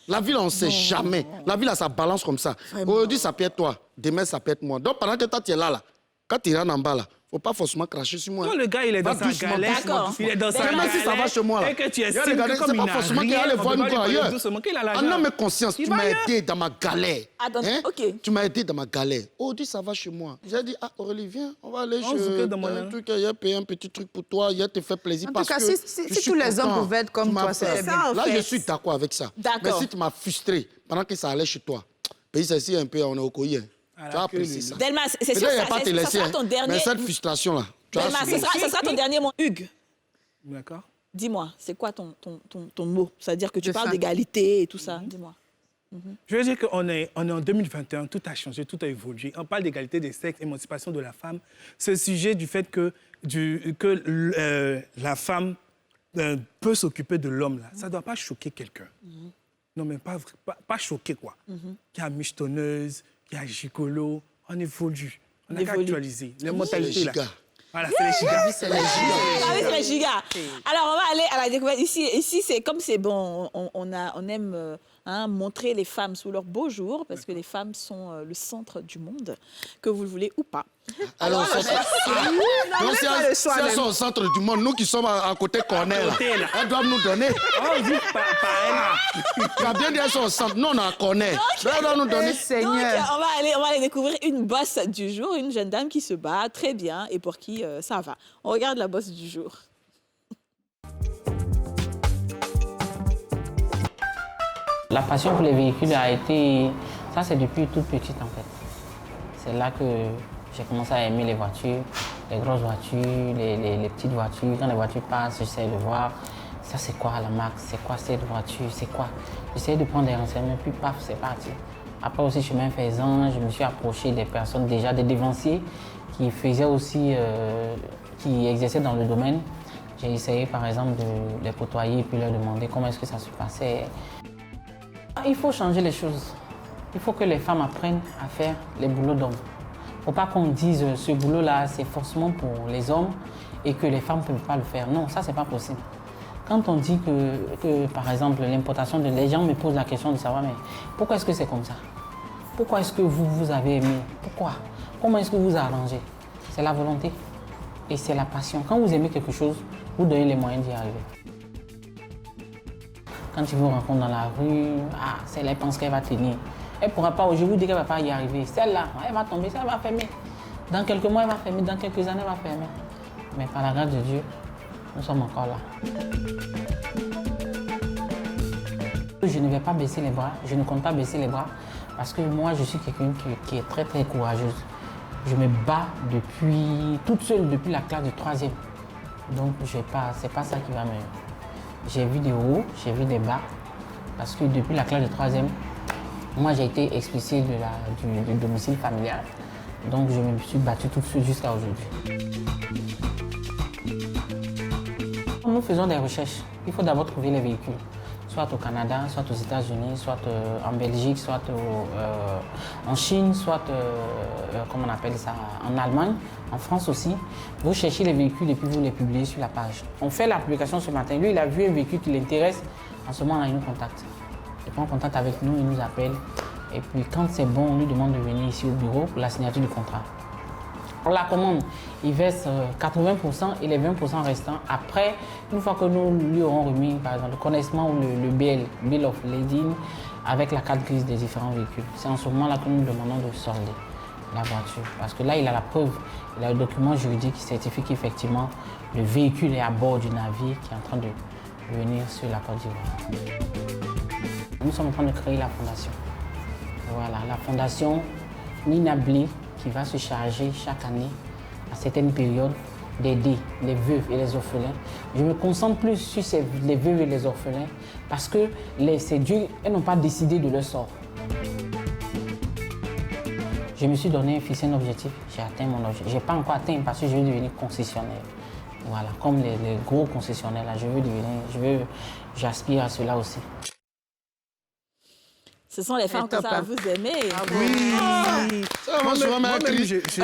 La vie là, on ne sait jamais. La vie là, ça balance comme ça. Aujourd'hui, ça peut être toi. Demain, ça peut être moi. Donc, pendant que toi, tu es là, quand tu rentres en bas là, faut pas forcément cracher sur moi. Quand le gars, il est dans sa doucement, galère, D'accord. il est dans sa Même galère, si ça va chez moi, là. et que tu Il y a estimes des gars, que comme c'est il pas n'a forcément qu'il rien, allait on voir peut nous pas lui voir parler ailleurs. doucement, qu'il a En l'argent. âme et conscience, tu va m'as ailleurs. aidé dans ma galère. Attends, ok. Tu m'as aidé dans ma galère. Aujourd'hui, ça va chez moi. J'ai dit, ah, Aurélie, viens, on va aller On se chez fait demander. un truc, il a payé un petit truc pour toi, il a te fait plaisir. En tout parce cas, que si je suis tous les hommes content. pouvaient être comme Tu m'as toi, fait. c'est ça, en Là, fait. je suis d'accord avec ça. D'accord. Mais si tu m'as frustré pendant que ça allait chez toi, pays, c'est ici un peu, on est au Coyer. Tu as apprécié ça. Delmas, c'est sûr Peut-être il n'y que a pas te ça laisser. sera ton dernier... Mais cette frustration-là, tu as Delmas, assumé. ce sera ton dernier mot. Hugues, D'accord. dis-moi, c'est quoi ton mot? C'est-à-dire que tu De parles fin. d'égalité et tout ça. Dis-moi. Je veux dire qu'on est en 2021, tout a changé, tout a évolué. On parle d'égalité des sexes, émancipation de la femme. Ce sujet du fait que la femme peut s'occuper de l'homme, là, ça ne doit pas choquer quelqu'un. Non, mais pas choqué, quoi. Qui a michetonneuse, qui a gigolo. On évolue. On a qu'à actualiser. Les mentalités, là. Voilà, c'est les gigas. C'est les gigas. Ah oui, c'est les gigas. Alors, on va aller à la découverte. Ici c'est comme c'est bon, on aime montrer les femmes sous leur beau jour, parce que les femmes sont le centre du monde, que vous le voulez ou pas. Alors, si elles sont au centre du monde, nous qui sommes à côté corner, elles doivent nous donner. Oh, vous, pas elle. Tu as bien dit elles sont au centre. Nous, on a corner. Elles doivent nous donner. Donc, on va aller découvrir une bosse du jour, une jeune dame qui se bat très bien et pour qui ça va. On regarde la bosse du jour. La passion pour les véhicules a été... Ça, c'est depuis toute petite, en fait. C'est là que j'ai commencé à aimer les voitures, les grosses voitures, les petites voitures. Quand les voitures passent, j'essaie de voir ça, c'est quoi la marque, c'est quoi cette voiture, c'est quoi. J'essaie de prendre des renseignements, puis paf, c'est parti. Après aussi, chemin faisant, je me suis approché des personnes déjà, des dévanciers qui faisaient aussi, qui exerçaient dans le domaine. J'ai essayé, par exemple, de les côtoyer puis leur demander comment est-ce que ça se passait. Il faut changer les choses. Il faut que les femmes apprennent à faire les boulots d'hommes. Il ne faut pas qu'on dise ce boulot-là, c'est forcément pour les hommes et que les femmes ne peuvent pas le faire. Non, ça, ce n'est pas possible. Quand on dit que par exemple, l'importation de... Les gens me posent la question de savoir, mais pourquoi est-ce que c'est comme ça? Pourquoi est-ce que vous avez aimé? Pourquoi? Comment est-ce que vous arrangez? C'est la volonté et c'est la passion. Quand vous aimez quelque chose, vous donnez les moyens d'y arriver. Quand tu vous rencontres dans la rue, celle-là, elle pense qu'elle va tenir. Elle ne pourra pas, je vous dis qu'elle ne va pas y arriver. Celle-là, elle va tomber, celle-là va fermer. Dans quelques mois, elle va fermer, dans quelques années, elle va fermer. Mais par la grâce de Dieu, nous sommes encore là. Je ne vais pas baisser les bras, je ne compte pas baisser les bras, parce que moi, je suis quelqu'un qui est très, très courageuse. Je me bats toute seule depuis la classe de 3e. Donc, ce n'est pas ça qui va me... J'ai vu des hauts, j'ai vu des bas, parce que depuis la classe de 3e, moi j'ai été expulsée du domicile familial. Donc je me suis battue toute seule jusqu'à aujourd'hui. Nous faisons des recherches. Il faut d'abord trouver les véhicules, soit au Canada, soit aux États-Unis, soit en Belgique, soit en Chine, soit comment on appelle ça, en Allemagne, en France aussi. Vous cherchez les véhicules et puis vous les publiez sur la page. On fait la publication ce matin. Lui, il a vu un véhicule qui l'intéresse. En ce moment-là, il nous contacte. Il prend contact avec nous, il nous appelle. Et puis quand c'est bon, on lui demande de venir ici au bureau pour la signature du contrat. On la commande, il verse 80% et les 20% restants. Après, une fois que nous lui aurons remis, par exemple, le connaissement ou le BL, Bill of Lading, avec la carte grise des différents véhicules, c'est en ce moment-là que nous demandons de solder la voiture. Parce que là, il a la preuve, il a le document juridique qui certifie qu'effectivement, le véhicule est à bord du navire qui est en train de venir sur la Côte d'Ivoire. Nous sommes en train de créer la fondation. Voilà, la fondation Nina Bly, qui va se charger chaque année, à certaines périodes, d'aider les veuves et les orphelins. Je me concentre plus sur les veuves et les orphelins parce que ces dieux, elles n'ont pas décidé de leur sort. Je me suis donné un objectif, j'ai atteint mon objectif. Je n'ai pas encore atteint parce que je veux devenir concessionnaire. Voilà, comme les gros concessionnaires, là, j'aspire à cela aussi. Ce sont les femmes que ça vous aimez. Oui. Moi, souvent, un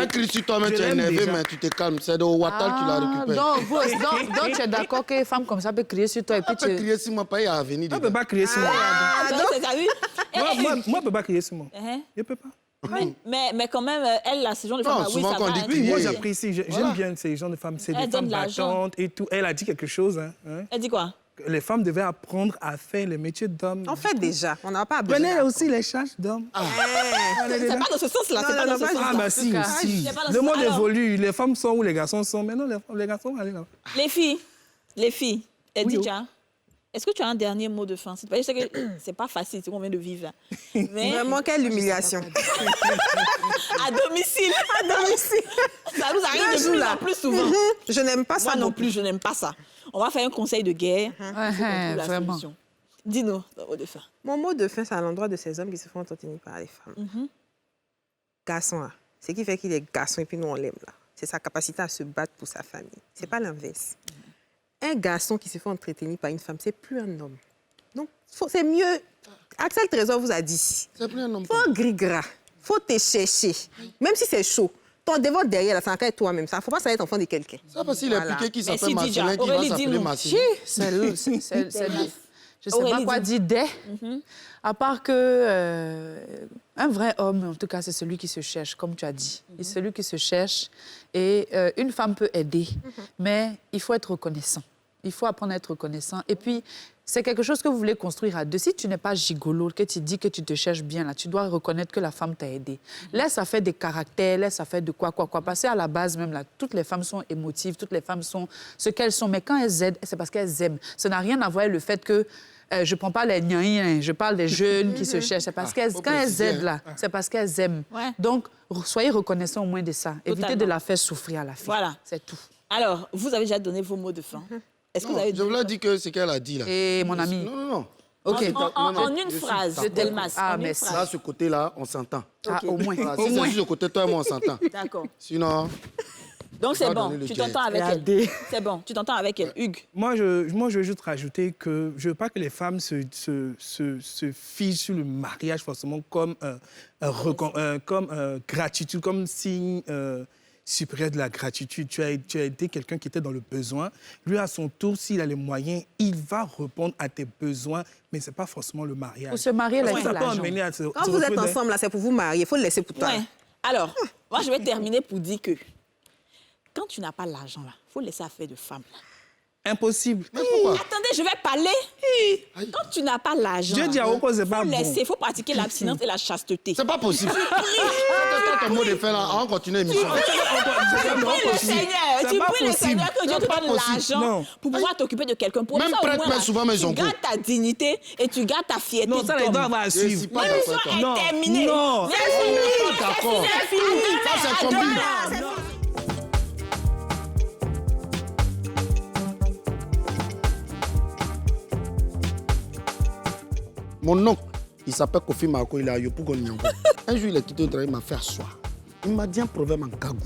cri sur toi-même, tu es énervé, mais tu te calmes. C'est de Ouattal qui l'a récupéré. Donc, tu es d'accord que les femmes comme ça peuvent crier sur toi et puis tu peux crier sur moi, pas à venir. On ne peut pas crier sur moi. Moi, je ne peux pas crier sur moi. Je ne peux pas. Mais quand même, elle, là, ce genre de femmes, oui, ça va. Oui, moi, j'apprécie. J'aime bien ces genres de femmes. C'est des femmes battantes et tout. Elle a dit quelque chose. Elle dit quoi? Les femmes devaient apprendre à faire le métier d'homme. En fait, déjà, on n'a pas besoin. Prenez aussi les charges d'hommes. C'est pas dans ce sens-là. C'est pas dans ce sens-là. Ah, bah si. Le monde évolue. Les femmes sont où les garçons sont. Maintenant, les garçons, allez là. Les filles, Edija, est-ce que tu as un dernier mot de fin? Je sais que c'est pas facile, c'est qu'on vient de vivre là. Mais... Vraiment, quelle humiliation. À domicile. Ça nous arrive de plus en plus souvent. Je n'aime pas ça. Moi non plus, je n'aime pas ça. On va faire un conseil de guerre pour trouver la solution. Dis-nous ton mot de fin. Mon mot de fin, c'est à l'endroit de ces hommes qui se font entretenir par les femmes. Garçon, là. Ce qui fait qu'il est garçon et puis nous, on l'aime, là. C'est sa capacité à se battre pour sa famille. C'est pas l'inverse. Un garçon qui se fait entretenir par une femme, c'est plus un homme. Donc, c'est mieux Axel Trésor vous a dit. C'est plus un homme. Faut gris-gras. Faut te chercher. Même si c'est chaud. Ton devoir derrière, là, c'est encore toi-même. Ça, faut pas ça être enfant de quelqu'un. Ça parce qu'il est piqué qui s'appelle Marcelin, Marcelin, qui va Aurélie, s'appeler dis-nous. Marcelin. Je ne sais pas quoi dire des. À part que un vrai homme, en tout cas, c'est celui qui se cherche, comme tu as dit. C'est celui qui se cherche. Et une femme peut aider, mais il faut être reconnaissant. Il faut apprendre à être reconnaissant. Et puis, c'est quelque chose que vous voulez construire à deux. Si tu n'es pas gigolo, que tu dis que tu te cherches bien, là, tu dois reconnaître que la femme t'a aidé. Laisse ça fait des caractères, laisse ça fait de quoi. Parce qu'à la base, même là, toutes les femmes sont émotives, toutes les femmes sont ce qu'elles sont. Mais quand elles aident, c'est parce qu'elles aiment. Ça n'a rien à voir avec le fait que je ne prends pas les gnaïens, je parle des jeunes qui se cherchent. C'est parce qu'elles, quand elles aident, là, c'est parce qu'elles aiment. Ouais. Donc, soyez reconnaissants au moins de ça. Évitez Totalement. de la faire souffrir à la fille. Voilà. C'est tout. Alors, vous avez déjà donné vos mots de fin. Est-ce que vous avez Je vous l'ai dit que ce qu'elle a dit là. Et mon ami. Non. OK. En une phrase, d'accord. Delmas. Ah, en une merci. phrase. Là, ce côté-là, on s'entend. Ah, au moins. Voilà, Au si c'est moins. juste ce côté, toi et moi, on s'entend. D'accord. Sinon, Donc, c'est va bon. donner le Tu jet. t'entends avec elle. Regardez. C'est bon. Tu t'entends avec elle. Hugues. Moi, je veux juste rajouter que je ne veux pas que les femmes se figent sur le mariage forcément comme gratitude, comme signe supérieur de la gratitude. Tu as été quelqu'un qui était dans le besoin. Lui, à son tour, s'il a les moyens, il va répondre à tes besoins, mais ce n'est pas forcément le mariage. Pour se marier, là, Parce il que faut ça peut l'argent. emmener à se Quand se vous êtes retrouver dans- ensemble, là, c'est pour vous marier. Il faut le laisser pour toi. Ouais. Alors, moi, je vais terminer pour dire que quand tu n'as pas l'argent, là, il faut laisser affaire de femme. Là. Impossible. mais pourquoi? Attendez, je vais parler. Quand tu n'as pas l'argent, Dieu dit à Oko, c'est pas faut bon. laisser, il faut pratiquer l'abstinence et la chasteté. c'est pas possible. C'est ton mot de fin là, on continue l'émission. Tu pries le Seigneur, C'est tu pas pries le possible. Seigneur que Dieu te C'est pas donne possible. l'argent Non. pour pouvoir t'occuper de quelqu'un. Pour Même ça, au prêtre, moins, mais là, souvent, mais ils ont tu gardes ta dignité et tu gardes ta fierté. Non, ça, il d'homme. doit avoir à Je suis suivre. pas L'émission d'accord avec toi. est Non. terminée. Non. C'est fini. pas d'accord. C'est fini. Ça, c'est À ton demain. but. Mon oncle, il s'appelle Kofi Marco, il est à Yopougon Nyambo. Un jour, il est quitté le travail, il m'a fait asseoir. Il m'a dit un proverbe en kagou.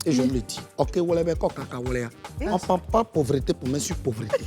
Et je me le dis, ok, on ne parle pas pauvreté pour me sur pauvreté.